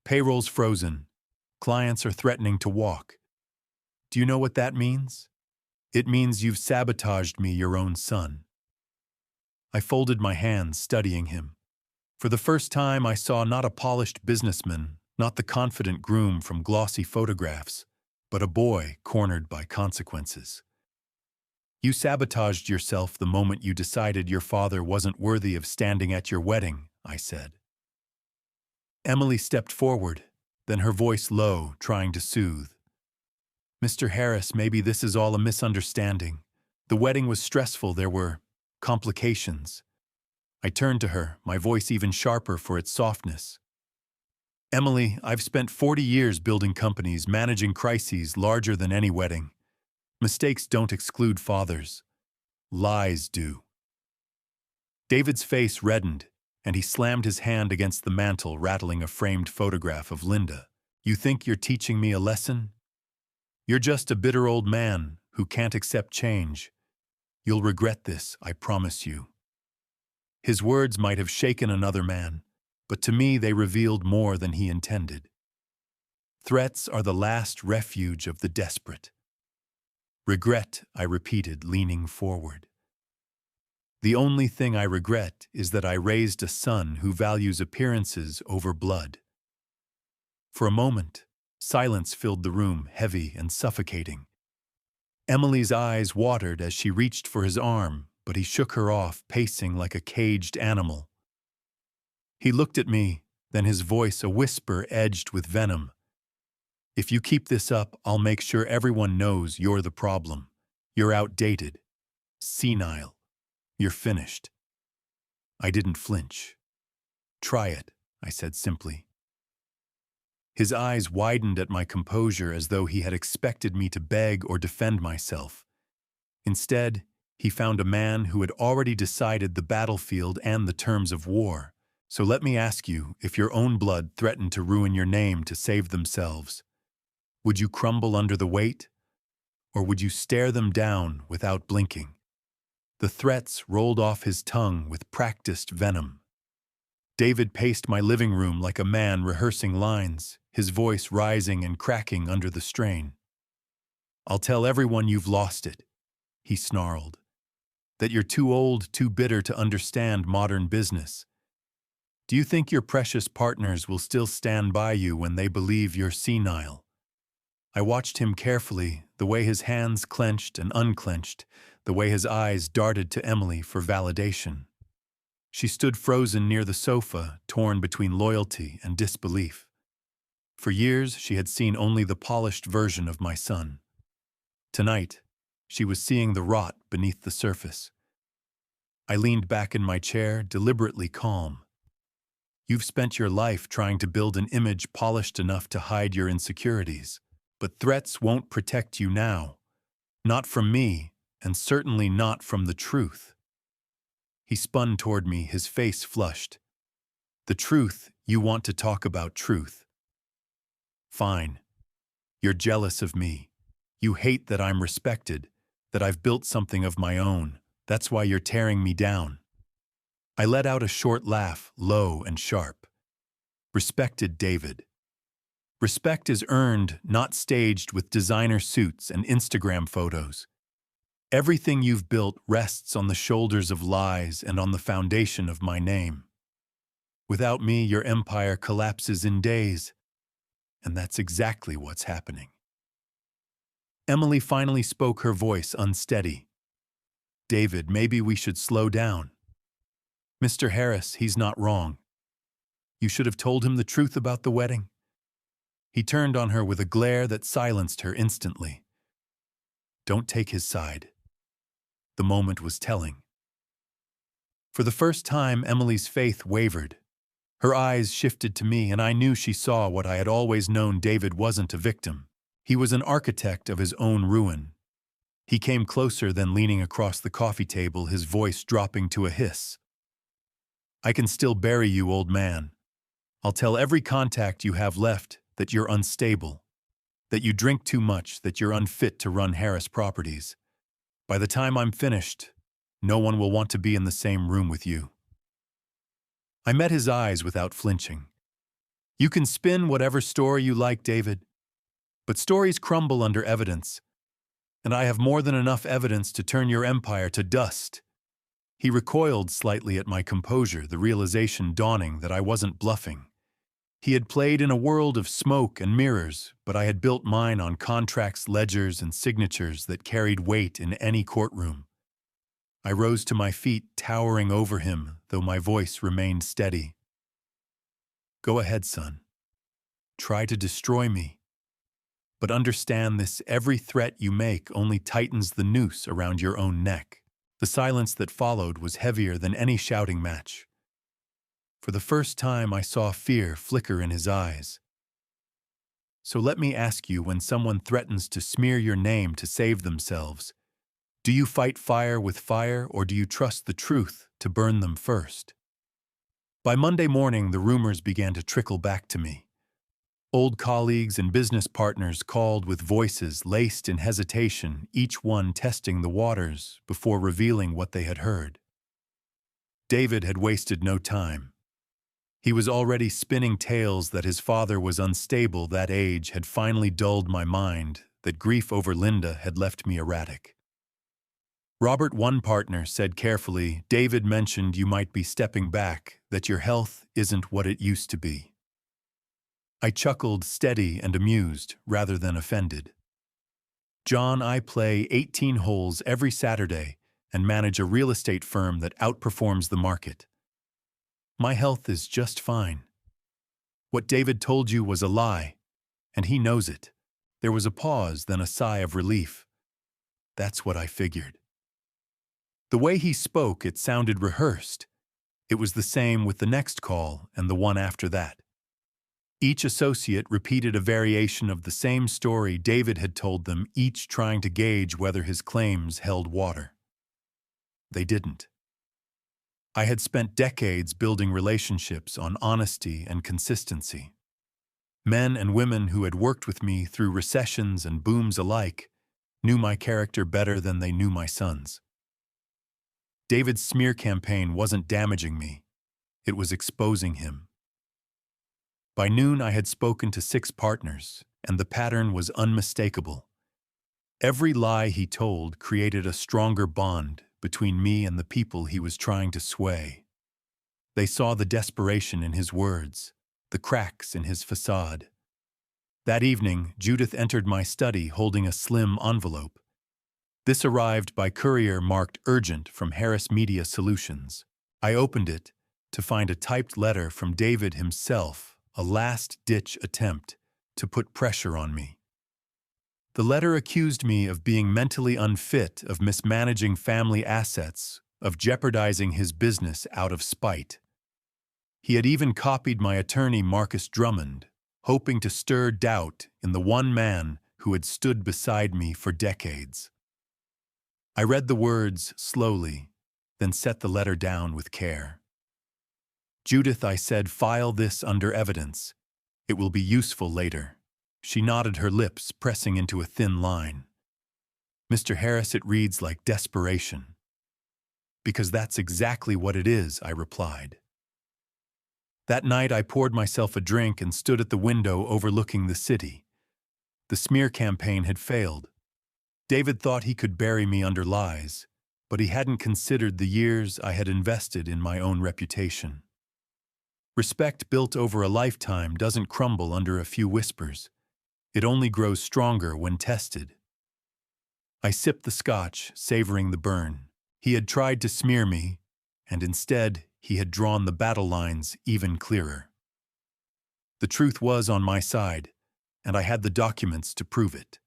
Payroll's frozen. Clients are threatening to walk. Do you know what that means? It means you've sabotaged me, your own son." I folded my hands, studying him. For the first time, I saw not a polished businessman, not the confident groom from glossy photographs, but a boy cornered by consequences. "You sabotaged yourself the moment you decided your father wasn't worthy of standing at your wedding," I said. Emily stepped forward, then her voice low, trying to soothe. "Mr. Harris, maybe this is all a misunderstanding. The wedding was stressful, there were complications." I turned to her, my voice even sharper for its softness. "Emily, I've spent 40 years building companies, managing crises larger than any wedding. Mistakes don't exclude fathers. Lies do." David's face reddened, and he slammed his hand against the mantel, rattling a framed photograph of Linda. "You think you're teaching me a lesson? You're just a bitter old man who can't accept change. You'll regret this, I promise you." His words might have shaken another man, but to me they revealed more than he intended. Threats are the last refuge of the desperate. "Regret," I repeated, leaning forward. "The only thing I regret is that I raised a son who values appearances over blood." For a moment, silence filled the room, heavy and suffocating. Emily's eyes watered as she reached for his arm, but he shook her off, pacing like a caged animal. He looked at me, then his voice a whisper edged with venom. "If you keep this up, I'll make sure everyone knows you're the problem. You're outdated, senile. You're finished." I didn't flinch. "Try it," I said simply. His eyes widened at my composure as though he had expected me to beg or defend myself. Instead, he found a man who had already decided the battlefield and the terms of war. So let me ask you, if your own blood threatened to ruin your name to save themselves, would you crumble under the weight? Or would you stare them down without blinking? The threats rolled off his tongue with practiced venom. David paced my living room like a man rehearsing lines, his voice rising and cracking under the strain. "I'll tell everyone you've lost it," he snarled. "That you're too old, too bitter to understand modern business. Do you think your precious partners will still stand by you when they believe you're senile?" I watched him carefully, the way his hands clenched and unclenched, the way his eyes darted to Emily for validation. She stood frozen near the sofa, torn between loyalty and disbelief. For years, she had seen only the polished version of my son. Tonight, she was seeing the rot beneath the surface. I leaned back in my chair, deliberately calm. "You've spent your life trying to build an image polished enough to hide your insecurities. But threats won't protect you now. Not from me, and certainly not from the truth." He spun toward me, his face flushed. "The truth, you want to talk about truth. Fine. You're jealous of me. You hate that I'm respected, that I've built something of my own. That's why you're tearing me down." I let out a short laugh, low and sharp. "Respected, David. Respect is earned, not staged with designer suits and Instagram photos. Everything you've built rests on the shoulders of lies and on the foundation of my name. Without me, your empire collapses in days. And that's exactly what's happening." Emily finally spoke, her voice unsteady. "David, maybe we should slow down. Mr. Harris, he's not wrong. You should have told him the truth about the wedding." He turned on her with a glare that silenced her instantly. "Don't take his side." The moment was telling. For the first time, Emily's faith wavered. Her eyes shifted to me, and I knew she saw what I had always known: David wasn't a victim. He was an architect of his own ruin. He came closer, then leaning across the coffee table, his voice dropping to a hiss. "I can still bury you, old man. I'll tell every contact you have left that you're unstable, that you drink too much, that you're unfit to run Harris Properties. By the time I'm finished, no one will want to be in the same room with you." I met his eyes without flinching. "You can spin whatever story you like, David, but stories crumble under evidence, and I have more than enough evidence to turn your empire to dust." He recoiled slightly at my composure, the realization dawning that I wasn't bluffing. He had played in a world of smoke and mirrors, but I had built mine on contracts, ledgers, and signatures that carried weight in any courtroom. I rose to my feet, towering over him, though my voice remained steady. "Go ahead, son. Try to destroy me. But understand this: every threat you make only tightens the noose around your own neck." The silence that followed was heavier than any shouting match. For the first time, I saw fear flicker in his eyes. "So let me ask you, when someone threatens to smear your name to save themselves, do you fight fire with fire, or do you trust the truth to burn them first?" By Monday morning, the rumors began to trickle back to me. Old colleagues and business partners called with voices laced in hesitation, each one testing the waters before revealing what they had heard. David had wasted no time. He was already spinning tales that his father was unstable, that age had finally dulled my mind, that grief over Linda had left me erratic. Robert, one partner, said carefully, "David mentioned you might be stepping back, that your health isn't what it used to be." I chuckled, steady and amused, rather than offended. "John, I play 18 holes every Saturday and manage a real estate firm that outperforms the market. My health is just fine. What David told you was a lie, and he knows it." There was a pause, then a sigh of relief. "That's what I figured." The way he spoke, it sounded rehearsed. It was the same with the next call and the one after that. Each associate repeated a variation of the same story David had told them, each trying to gauge whether his claims held water. They didn't. I had spent decades building relationships on honesty and consistency. Men and women who had worked with me through recessions and booms alike knew my character better than they knew my son's. David's smear campaign wasn't damaging me. It was exposing him. By noon, I had spoken to 6 partners, and the pattern was unmistakable. Every lie he told created a stronger bond between me and the people he was trying to sway. They saw the desperation in his words, the cracks in his facade. That evening, Judith entered my study holding a slim envelope. This arrived by courier marked urgent from Harris Media Solutions. I opened it to find a typed letter from David himself, a last-ditch attempt to put pressure on me. The letter accused me of being mentally unfit, of mismanaging family assets, of jeopardizing his business out of spite. He had even copied my attorney Marcus Drummond, hoping to stir doubt in the one man who had stood beside me for decades. I read the words slowly, then set the letter down with care. "Judith," I said, "file this under evidence. It will be useful later." She nodded her lips, pressing into a thin line. "Mr. Harris, it reads like desperation." "Because that's exactly what it is," I replied. That night I poured myself a drink and stood at the window overlooking the city. The smear campaign had failed. David thought he could bury me under lies, but he hadn't considered the years I had invested in my own reputation. Respect built over a lifetime doesn't crumble under a few whispers. It only grows stronger when tested. I sipped the scotch, savoring the burn. He had tried to smear me, and instead he had drawn the battle lines even clearer. The truth was on my side, and I had the documents to prove it.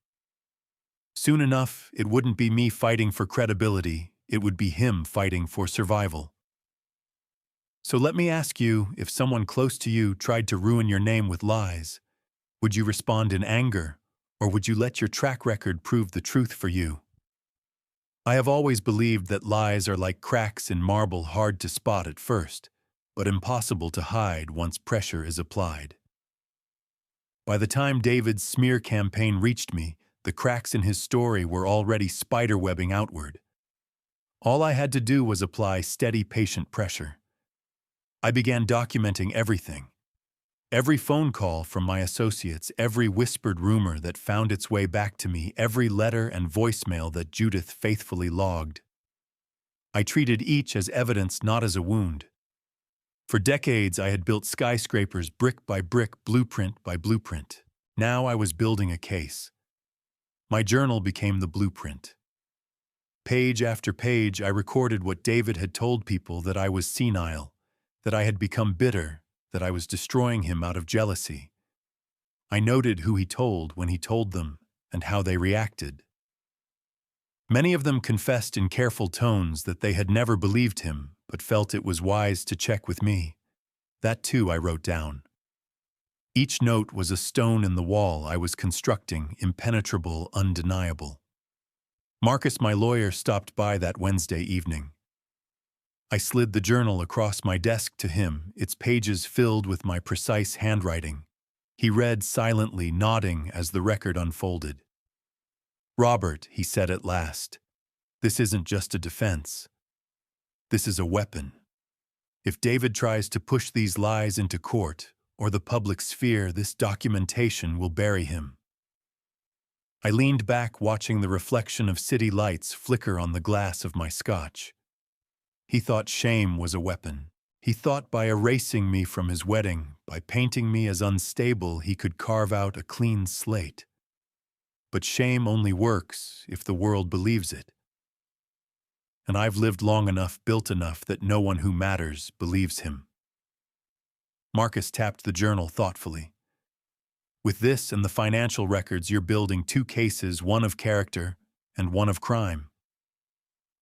Soon enough, it wouldn't be me fighting for credibility, it would be him fighting for survival. So let me ask you, if someone close to you tried to ruin your name with lies, would you respond in anger, or would you let your track record prove the truth for you? I have always believed that lies are like cracks in marble, hard to spot at first, but impossible to hide once pressure is applied. By the time David's smear campaign reached me, the cracks in his story were already spiderwebbing outward. All I had to do was apply steady, patient pressure. I began documenting everything. Every phone call from my associates, every whispered rumor that found its way back to me, every letter and voicemail that Judith faithfully logged. I treated each as evidence, not as a wound. For decades, I had built skyscrapers brick by brick, blueprint by blueprint. Now I was building a case. My journal became the blueprint. Page after page, I recorded what David had told people, that I was senile, that I had become bitter, that I was destroying him out of jealousy. I noted who he told when he told them and how they reacted. Many of them confessed in careful tones that they had never believed him, but felt it was wise to check with me. That too I wrote down. Each note was a stone in the wall I was constructing, impenetrable, undeniable. Marcus, my lawyer, stopped by that Wednesday evening. I slid the journal across my desk to him, its pages filled with my precise handwriting. He read silently, nodding as the record unfolded. "Robert," he said at last, "this isn't just a defense. This is a weapon. If David tries to push these lies into court or the public sphere, this documentation will bury him." I leaned back, watching the reflection of city lights flicker on the glass of my scotch. He thought shame was a weapon. He thought by erasing me from his wedding, by painting me as unstable, he could carve out a clean slate. But shame only works if the world believes it. And I've lived long enough, built enough, that no one who matters believes him. Marcus tapped the journal thoughtfully. "With this and the financial records, you're building 2 cases, one of character and one of crime.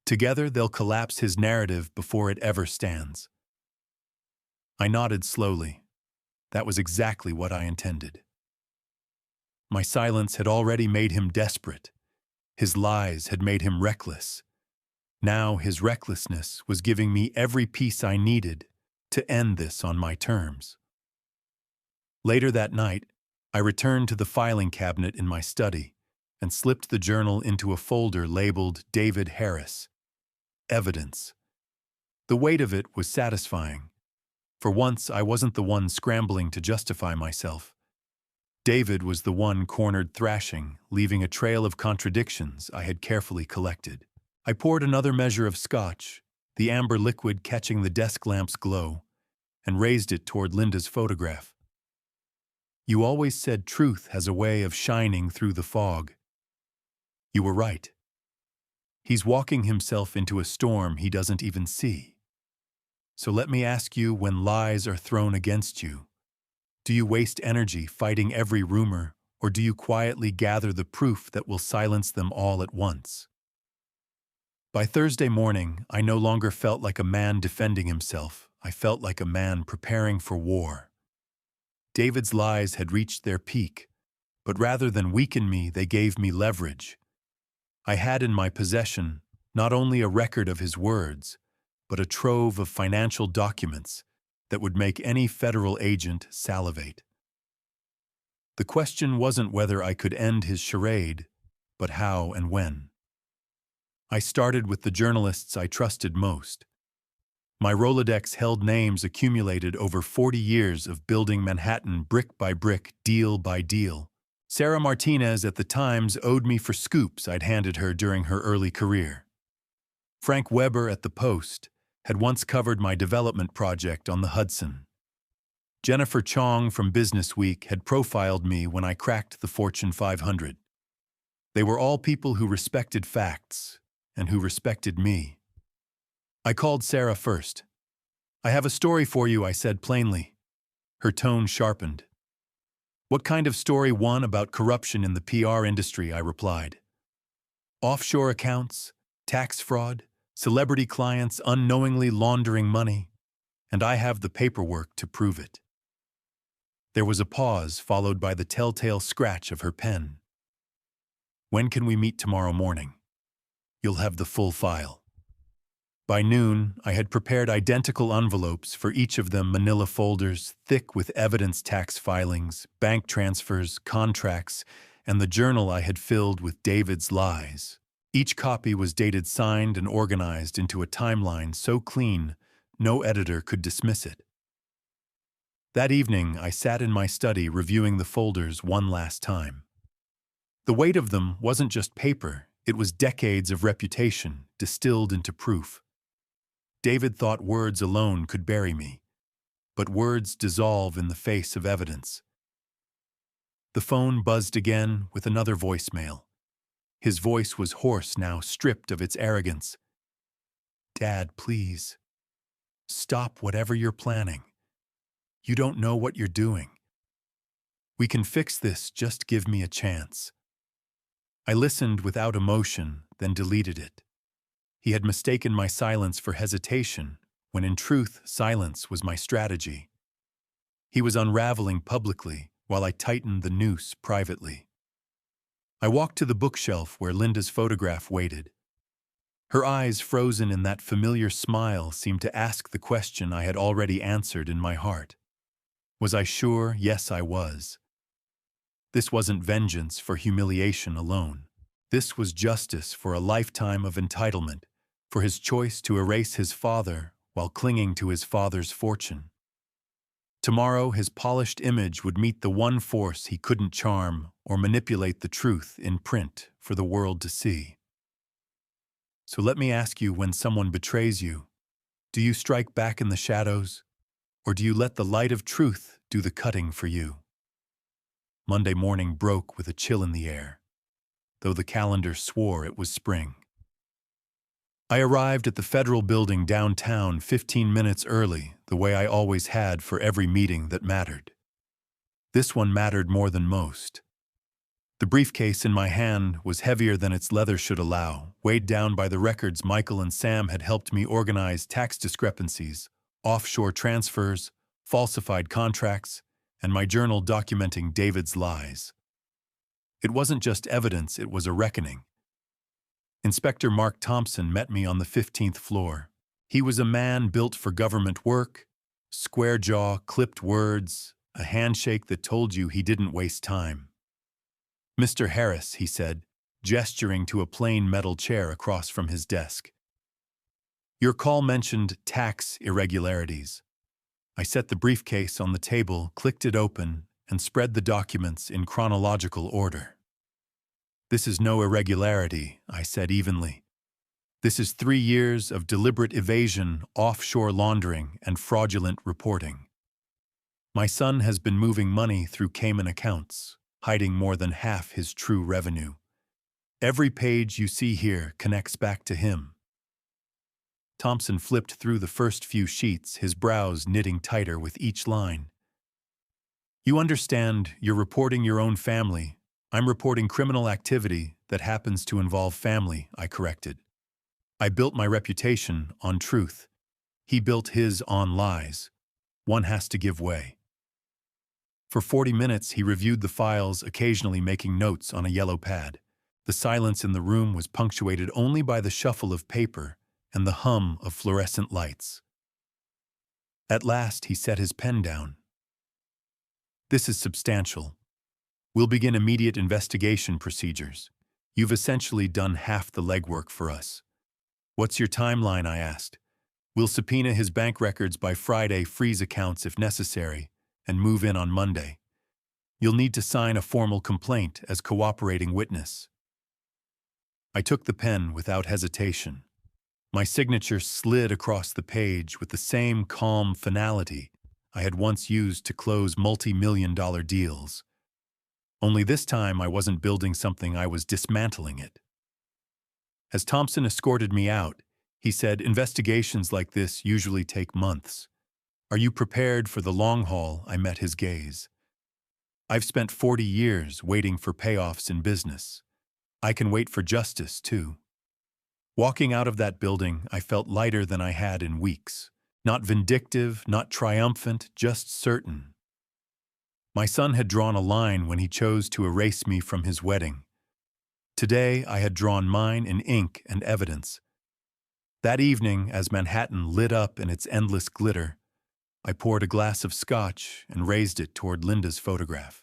Together, they'll collapse his narrative before it ever stands." I nodded slowly. That was exactly what I intended. My silence had already made him desperate. His lies had made him reckless. Now his recklessness was giving me every piece I needed to end this on my terms. Later that night, I returned to the filing cabinet in my study and slipped the journal into a folder labeled David Harris. Evidence. The weight of it was satisfying. For once, I wasn't the one scrambling to justify myself. David was the one cornered thrashing, leaving a trail of contradictions I had carefully collected. I poured another measure of scotch, the amber liquid catching the desk lamp's glow, and raised it toward Linda's photograph. You always said truth has a way of shining through the fog. You were right. He's walking himself into a storm he doesn't even see. So let me ask you, when lies are thrown against you, do you waste energy fighting every rumor, or do you quietly gather the proof that will silence them all at once? By Thursday morning, I no longer felt like a man defending himself. I felt like a man preparing for war. David's lies had reached their peak, but rather than weaken me, they gave me leverage. I had in my possession not only a record of his words, but a trove of financial documents that would make any federal agent salivate. The question wasn't whether I could end his charade, but how and when. I started with the journalists I trusted most. My Rolodex held names accumulated over 40 years of building Manhattan brick by brick, deal by deal. Sarah Martinez at the Times owed me for scoops I'd handed her during her early career. Frank Weber at the Post had once covered my development project on the Hudson. Jennifer Chong from Business Week had profiled me when I cracked the Fortune 500. They were all people who respected facts and who respected me. I called Sarah first. "I have a story for you," I said plainly. Her tone sharpened. "What kind of story? One about corruption in the PR industry," I replied. "Offshore accounts, tax fraud, celebrity clients unknowingly laundering money, and I have the paperwork to prove it." There was a pause, followed by the telltale scratch of her pen. "When can we meet tomorrow morning? You'll have the full file." By noon, I had prepared identical envelopes, for each of them manila folders thick with evidence, tax filings, bank transfers, contracts, and the journal I had filled with David's lies. Each copy was dated, signed, and organized into a timeline so clean no editor could dismiss it. That evening, I sat in my study reviewing the folders one last time. The weight of them wasn't just paper, it was decades of reputation distilled into proof. David thought words alone could bury me, but words dissolve in the face of evidence. The phone buzzed again with another voicemail. His voice was hoarse now, stripped of its arrogance. "Dad, please. Stop whatever you're planning. You don't know what you're doing. We can fix this, just give me a chance." I listened without emotion, then deleted it. He had mistaken my silence for hesitation, when in truth, silence was my strategy. He was unraveling publicly, while I tightened the noose privately. I walked to the bookshelf where Linda's photograph waited. Her eyes, frozen in that familiar smile, seemed to ask the question I had already answered in my heart. Was I sure? Yes, I was. This wasn't vengeance for humiliation alone. This was justice for a lifetime of entitlement, for his choice to erase his father while clinging to his father's fortune. Tomorrow, his polished image would meet the one force he couldn't charm or manipulate: the truth in print for the world to see. So let me ask you, when someone betrays you, do you strike back in the shadows, or do you let the light of truth do the cutting for you? Monday morning broke with a chill in the air, though the calendar swore it was spring. I arrived at the Federal Building downtown 15 minutes early, the way I always had for every meeting that mattered. This one mattered more than most. The briefcase in my hand was heavier than its leather should allow, weighed down by the records Michael and Sam had helped me organize: tax discrepancies, offshore transfers, falsified contracts, and my journal documenting David's lies. It wasn't just evidence, it was a reckoning. Inspector Mark Thompson met me on the 15th floor. He was a man built for government work, square jaw, clipped words, a handshake that told you he didn't waste time. "Mr. Harris," he said, gesturing to a plain metal chair across from his desk. "Your call mentioned tax irregularities." I set the briefcase on the table, clicked it open, and spread the documents in chronological order. "This is no irregularity," I said evenly. "This is 3 years of deliberate evasion, offshore laundering, and fraudulent reporting. My son has been moving money through Cayman accounts, hiding more than half his true revenue. Every page you see here connects back to him." Thompson flipped through the first few sheets, his brows knitting tighter with each line. "You understand, you're reporting your own family. I'm reporting criminal activity that happens to involve family," I corrected. "I built my reputation on truth. He built his on lies. One has to give way." For 40 minutes he reviewed the files, occasionally making notes on a yellow pad. The silence in the room was punctuated only by the shuffle of paper and the hum of fluorescent lights. At last he set his pen down. "This is substantial. We'll begin immediate investigation procedures. You've essentially done half the legwork for us." "What's your timeline?" I asked. "We'll subpoena his bank records by Friday, freeze accounts if necessary, and move in on Monday. You'll need to sign a formal complaint as cooperating witness." I took the pen without hesitation. My signature slid across the page with the same calm finality I had once used to close multi-million-dollar deals. Only this time I wasn't building something, I was dismantling it. As Thompson escorted me out, he said, "Investigations like this usually take months. Are you prepared for the long haul?" I met his gaze. "I've spent 40 years waiting for payoffs in business. I can wait for justice, too." Walking out of that building, I felt lighter than I had in weeks. Not vindictive, not triumphant, just certain. My son had drawn a line when he chose to erase me from his wedding. Today, I had drawn mine in ink and evidence. That evening, as Manhattan lit up in its endless glitter, I poured a glass of scotch and raised it toward Linda's photograph.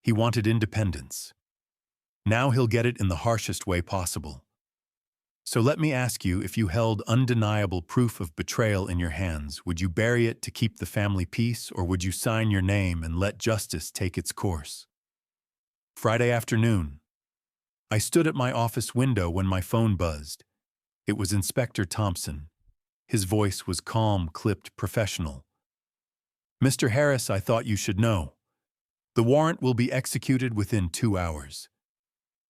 He wanted independence. Now he'll get it in the harshest way possible. So let me ask you, if you held undeniable proof of betrayal in your hands, would you bury it to keep the family peace, or would you sign your name and let justice take its course? Friday afternoon. I stood at my office window when my phone buzzed. It was Inspector Thompson. His voice was calm, clipped, professional. "Mr. Harris, I thought you should know. The warrant will be executed within 2 hours.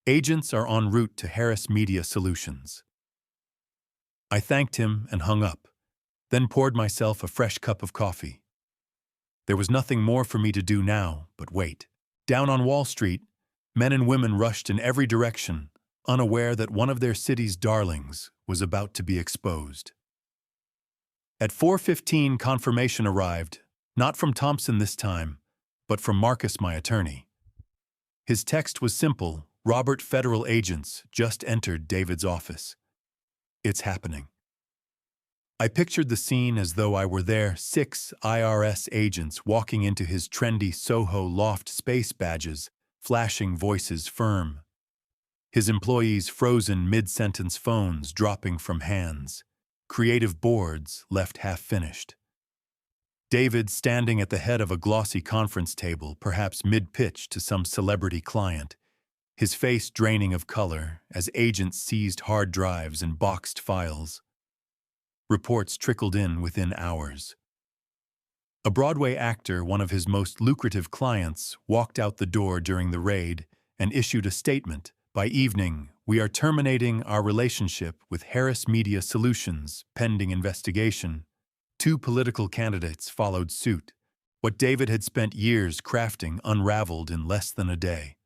Agents are en route to Harris Media Solutions." I thanked him and hung up, then poured myself a fresh cup of coffee. There was nothing more for me to do now but wait. Down on Wall Street, men and women rushed in every direction, unaware that one of their city's darlings was about to be exposed. At 4:15, confirmation arrived, not from Thompson this time, but from Marcus, my attorney. His text was simple: "Robert, federal agents just entered David's office. It's happening." I pictured the scene as though I were there, 6 IRS agents walking into his trendy Soho loft, space badges, flashing, voices firm. His employees frozen mid-sentence, phones dropping from hands, creative boards left half-finished. David standing at the head of a glossy conference table, perhaps mid-pitch to some celebrity client, his face draining of color as agents seized hard drives and boxed files. Reports trickled in within hours. A Broadway actor, one of his most lucrative clients, walked out the door during the raid and issued a statement. "By evening, we are terminating our relationship with Harris Media Solutions, pending investigation." 2 political candidates followed suit. What David had spent years crafting unraveled in less than a day.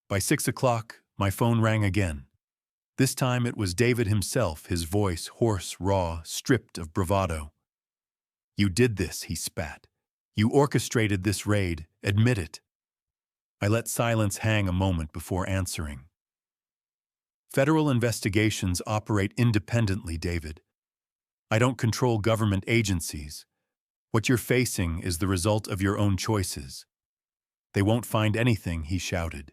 By 6 o'clock, my phone rang again. This time it was David himself, his voice hoarse, raw, stripped of bravado. "You did this," he spat. You orchestrated this raid, admit it. I let silence hang a moment before answering. Federal investigations operate independently, David. I don't control government agencies. What you're facing is the result of your own choices. They won't find anything, he shouted.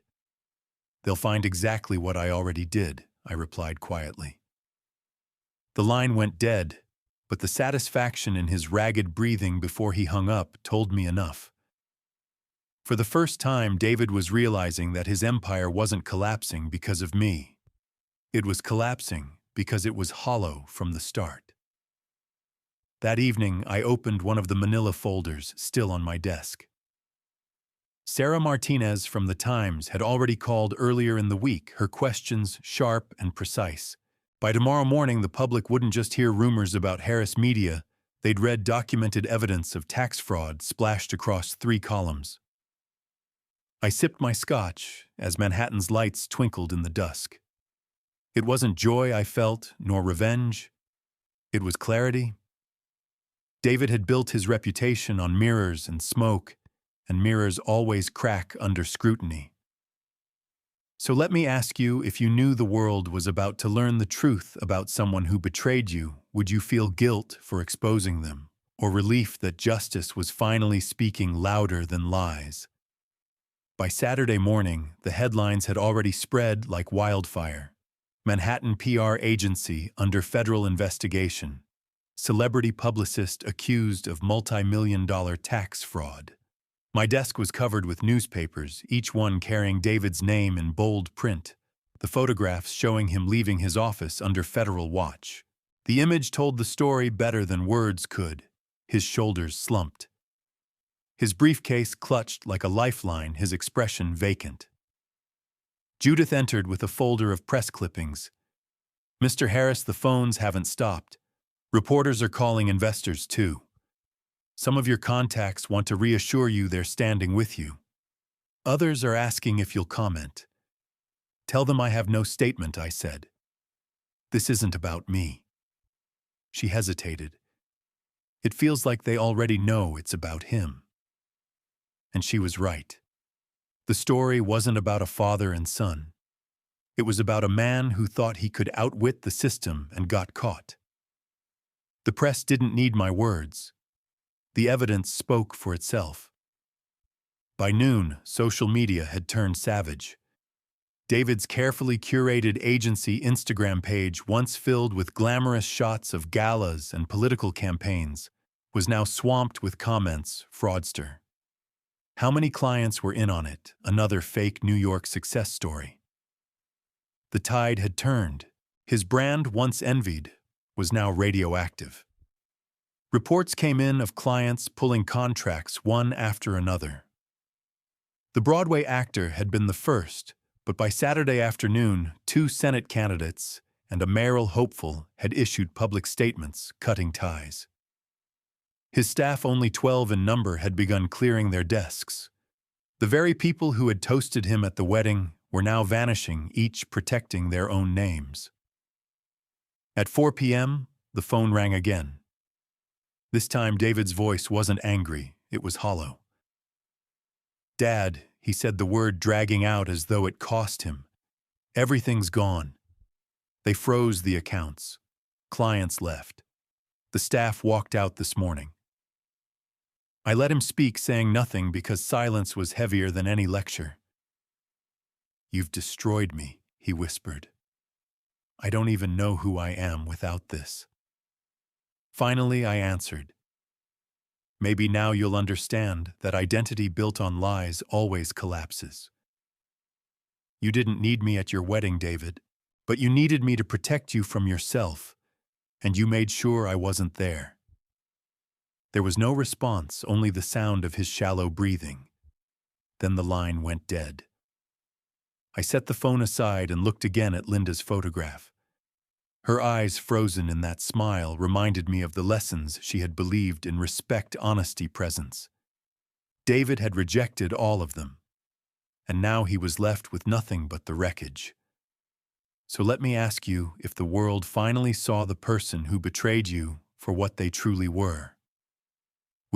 They'll find exactly what I already did, I replied quietly. The line went dead, but the satisfaction in his ragged breathing before he hung up told me enough. For the first time, David was realizing that his empire wasn't collapsing because of me. It was collapsing because it was hollow from the start. That evening, I opened one of the manila folders still on my desk. Sarah Martinez from The Times had already called earlier in the week, her questions sharp and precise. By tomorrow morning, the public wouldn't just hear rumors about Harris Media, they'd read documented evidence of tax fraud splashed across 3 columns. I sipped my scotch as Manhattan's lights twinkled in the dusk. It wasn't joy I felt, nor revenge. It was clarity. David had built his reputation on mirrors and smoke, and mirrors always crack under scrutiny. So let me ask you, if you knew the world was about to learn the truth about someone who betrayed you, would you feel guilt for exposing them, or relief that justice was finally speaking louder than lies? By Saturday morning, the headlines had already spread like wildfire. Manhattan PR agency under federal investigation. Celebrity publicist accused of multi-million-dollar tax fraud. My desk was covered with newspapers, each one carrying David's name in bold print, the photographs showing him leaving his office under federal watch. The image told the story better than words could. His shoulders slumped. His briefcase clutched like a lifeline, his expression vacant. Judith entered with a folder of press clippings. Mr. Harris, the phones haven't stopped. Reporters are calling investors too. Some of your contacts want to reassure you they're standing with you. Others are asking if you'll comment. Tell them I have no statement, I said. This isn't about me. She hesitated. It feels like they already know it's about him. And she was right. The story wasn't about a father and son. It was about a man who thought he could outwit the system and got caught. The press didn't need my words. The evidence spoke for itself. By noon, social media had turned savage. David's carefully curated agency Instagram page, once filled with glamorous shots of galas and political campaigns, was now swamped with comments, fraudster. How many clients were in on it? Another fake New York success story. The tide had turned. His brand, once envied, was now radioactive. Reports came in of clients pulling contracts one after another. The Broadway actor had been the first, but by Saturday afternoon, 2 Senate candidates and a mayoral hopeful had issued public statements cutting ties. His staff, only 12 in number, had begun clearing their desks. The very people who had toasted him at the wedding were now vanishing, each protecting their own names. At 4 p.m., the phone rang again. This time, David's voice wasn't angry, it was hollow. Dad, he said, the word dragging out as though it cost him. Everything's gone. They froze the accounts. Clients left. The staff walked out this morning. I let him speak, saying nothing because silence was heavier than any lecture. You've destroyed me, he whispered. I don't even know who I am without this. Finally, I answered. Maybe now you'll understand that identity built on lies always collapses. You didn't need me at your wedding, David, but you needed me to protect you from yourself, and you made sure I wasn't there. There was no response, only the sound of his shallow breathing. Then the line went dead. I set the phone aside and looked again at Linda's photograph. Her eyes, frozen in that smile, reminded me of the lessons she had believed in: respect, honesty, presence. David had rejected all of them, and now he was left with nothing but the wreckage. So let me ask you, if the world finally saw the person who betrayed you for what they truly were,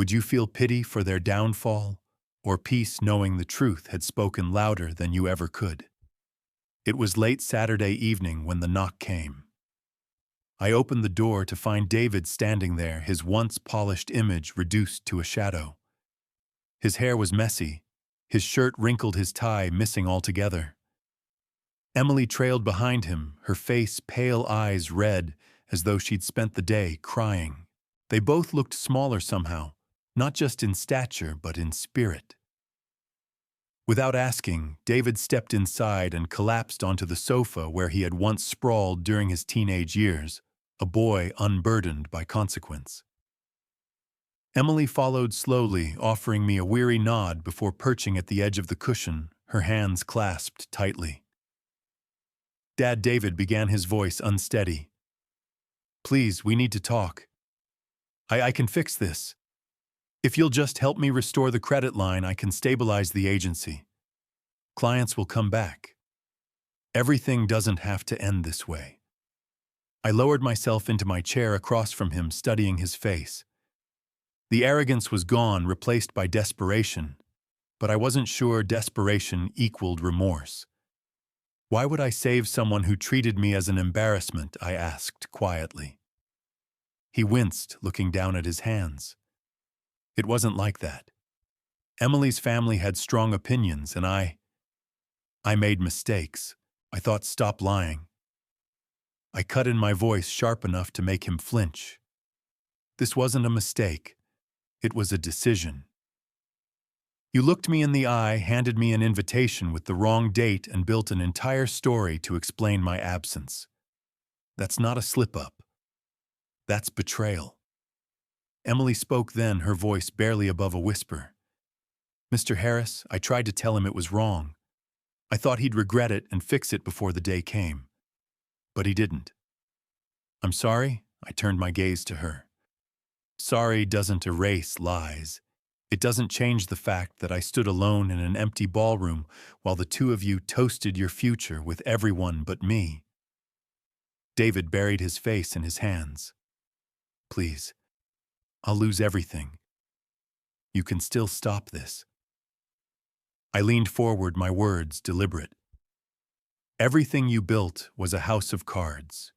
Would you feel pity for their downfall, or peace knowing the truth had spoken louder than you ever could? It was late Saturday evening when the knock came. I opened the door to find David standing there, his once polished image reduced to a shadow. His hair was messy, his shirt wrinkled, his tie missing altogether. Emily trailed behind him, her face pale, eyes red, as though she'd spent the day crying. They both looked smaller somehow, not just in stature but in spirit. Without asking, David stepped inside and collapsed onto the sofa where he had once sprawled during his teenage years, a boy unburdened by consequence. Emily followed slowly, offering me a weary nod before perching at the edge of the cushion, her hands clasped tightly. Dad, David began, his voice unsteady. Please, we need to talk. I can fix this. If you'll just help me restore the credit line, I can stabilize the agency. Clients will come back. Everything doesn't have to end this way. I lowered myself into my chair across from him, studying his face. The arrogance was gone, replaced by desperation, but I wasn't sure desperation equaled remorse. Why would I save someone who treated me as an embarrassment? I asked quietly. He winced, looking down at his hands. It wasn't like that. Emily's family had strong opinions, and I made mistakes. I thought, stop lying. I cut in my voice sharp enough to make him flinch. This wasn't a mistake. It was a decision. You looked me in the eye, handed me an invitation with the wrong date, and built an entire story to explain my absence. That's not a slip-up. That's betrayal. Emily spoke then, her voice barely above a whisper. Mr. Harris, I tried to tell him it was wrong. I thought he'd regret it and fix it before the day came. But he didn't. I'm sorry, I turned my gaze to her. Sorry doesn't erase lies. It doesn't change the fact that I stood alone in an empty ballroom while the two of you toasted your future with everyone but me. David buried his face in his hands. Please, I'll lose everything. You can still stop this. I leaned forward, my words deliberate. Everything you built was a house of cards.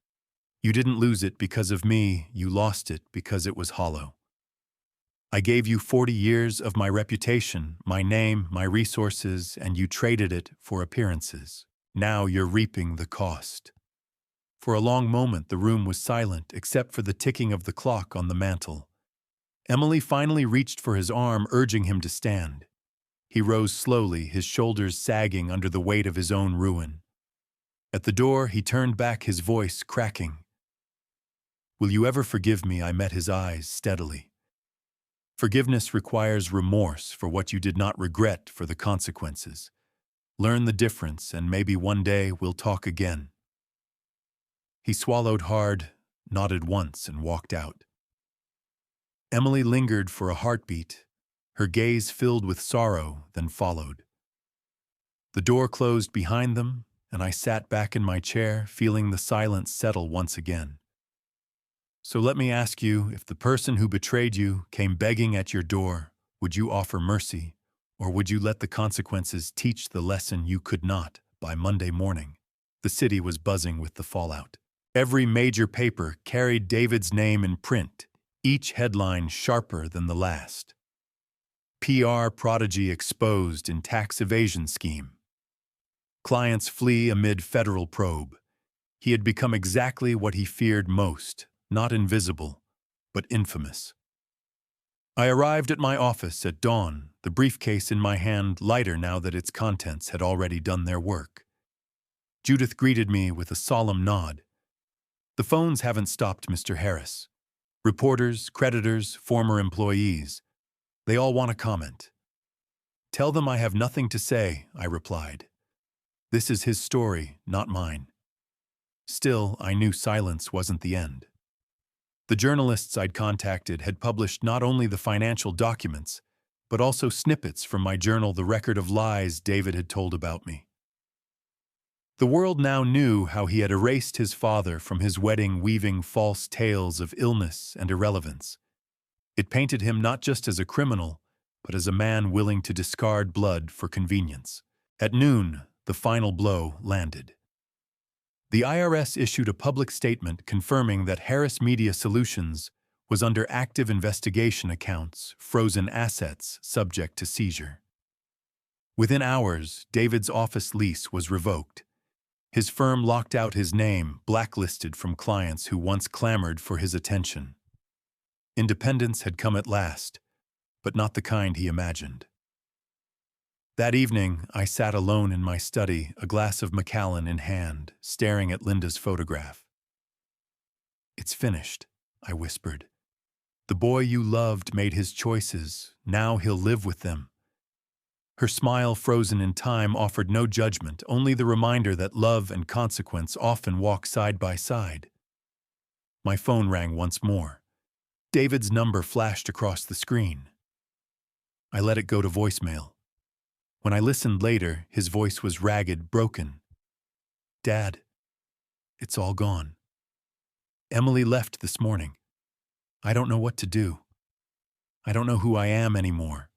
You didn't lose it because of me, you lost it because it was hollow. I gave you 40 years of my reputation, my name, my resources, and you traded it for appearances. Now you're reaping the cost. For a long moment the room was silent except for the ticking of the clock on the mantel. Emily finally reached for his arm, urging him to stand. He rose slowly, his shoulders sagging under the weight of his own ruin. At the door, he turned back, his voice cracking. Will you ever forgive me? I met his eyes steadily. Forgiveness requires remorse for what you did not regret for the consequences. Learn the difference, and maybe one day we'll talk again. He swallowed hard, nodded once, and walked out. Emily lingered for a heartbeat, her gaze filled with sorrow, then followed. The door closed behind them, and I sat back in my chair, feeling the silence settle once again. So let me ask you, if the person who betrayed you came begging at your door, would you offer mercy, or would you let the consequences teach the lesson you could not? By Monday morning, the city was buzzing with the fallout. Every major paper carried David's name in print, each headline sharper than the last. PR prodigy exposed in tax evasion scheme. Clients flee amid federal probe. He had become exactly what he feared most, not invisible, but infamous. I arrived at my office at dawn, the briefcase in my hand lighter now that its contents had already done their work. Judith greeted me with a solemn nod. The phones haven't stopped, Mr. Harris. Reporters, creditors, former employees. They all want to comment. Tell them I have nothing to say, I replied. This is his story, not mine. Still, I knew silence wasn't the end. The journalists I'd contacted had published not only the financial documents, but also snippets from my journal, the record of lies David had told about me. The world now knew how he had erased his father from his wedding, weaving false tales of illness and irrelevance. It painted him not just as a criminal, but as a man willing to discard blood for convenience. At noon, the final blow landed. The IRS issued a public statement confirming that Harris Media Solutions was under active investigation accounts, frozen assets subject to seizure. Within hours, David's office lease was revoked. His firm locked out his name, blacklisted from clients who once clamored for his attention. Independence had come at last, but not the kind he imagined. That evening, I sat alone in my study, a glass of Macallan in hand, staring at Linda's photograph. "It's finished," I whispered. "The boy you loved made his choices. Now he'll live with them." Her smile, frozen in time, offered no judgment, only the reminder that love and consequence often walk side by side. My phone rang once more. David's number flashed across the screen. I let it go to voicemail. When I listened later, his voice was ragged, broken. "Dad, it's all gone. Emily left this morning. I don't know what to do. I don't know who I am anymore."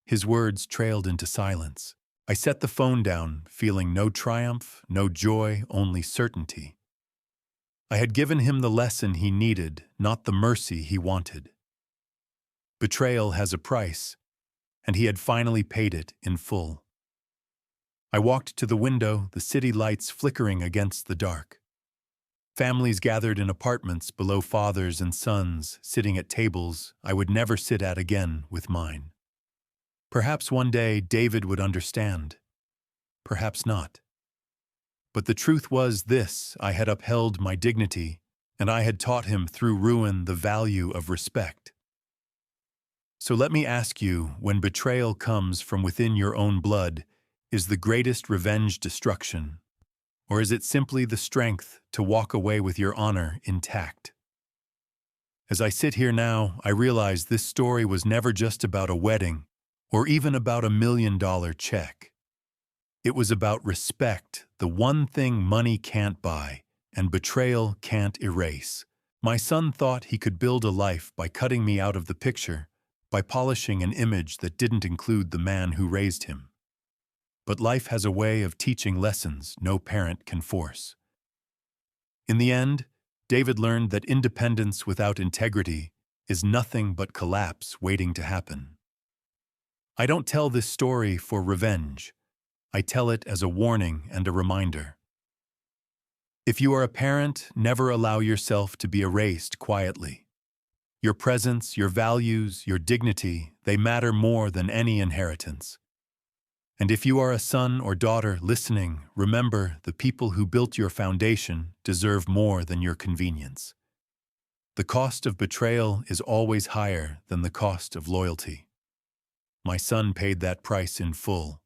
His words trailed into silence. I set the phone down, feeling no triumph, no joy, only certainty. I had given him the lesson he needed, not the mercy he wanted. Betrayal has a price, and he had finally paid it in full. I walked to the window, the city lights flickering against the dark. Families gathered in apartments below, fathers and sons sitting at tables I would never sit at again with mine. Perhaps one day David would understand. Perhaps not. But the truth was this: I had upheld my dignity, and I had taught him through ruin the value of respect. So let me ask you, when betrayal comes from within your own blood, is the greatest revenge destruction, or is it simply the strength to walk away with your honor intact? As I sit here now, I realize this story was never just about a wedding, or even about $1 million check. It was about respect, the one thing money can't buy, and betrayal can't erase. My son thought he could build a life by cutting me out of the picture, by polishing an image that didn't include the man who raised him. But life has a way of teaching lessons no parent can force. In the end, David learned that independence without integrity is nothing but collapse waiting to happen. I don't tell this story for revenge. I tell it as a warning and a reminder. If you are a parent, never allow yourself to be erased quietly. Your presence, your values, your dignity, they matter more than any inheritance. And if you are a son or daughter listening, remember the people who built your foundation deserve more than your convenience. The cost of betrayal is always higher than the cost of loyalty. My son paid that price in full,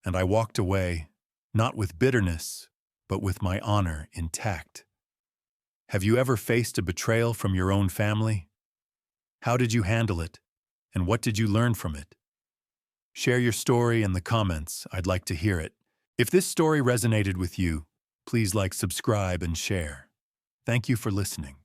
and I walked away, not with bitterness, but with my honor intact. Have you ever faced a betrayal from your own family? How did you handle it, and what did you learn from it? Share your story in the comments. I'd like to hear it. If this story resonated with you, please like, subscribe, and share. Thank you for listening.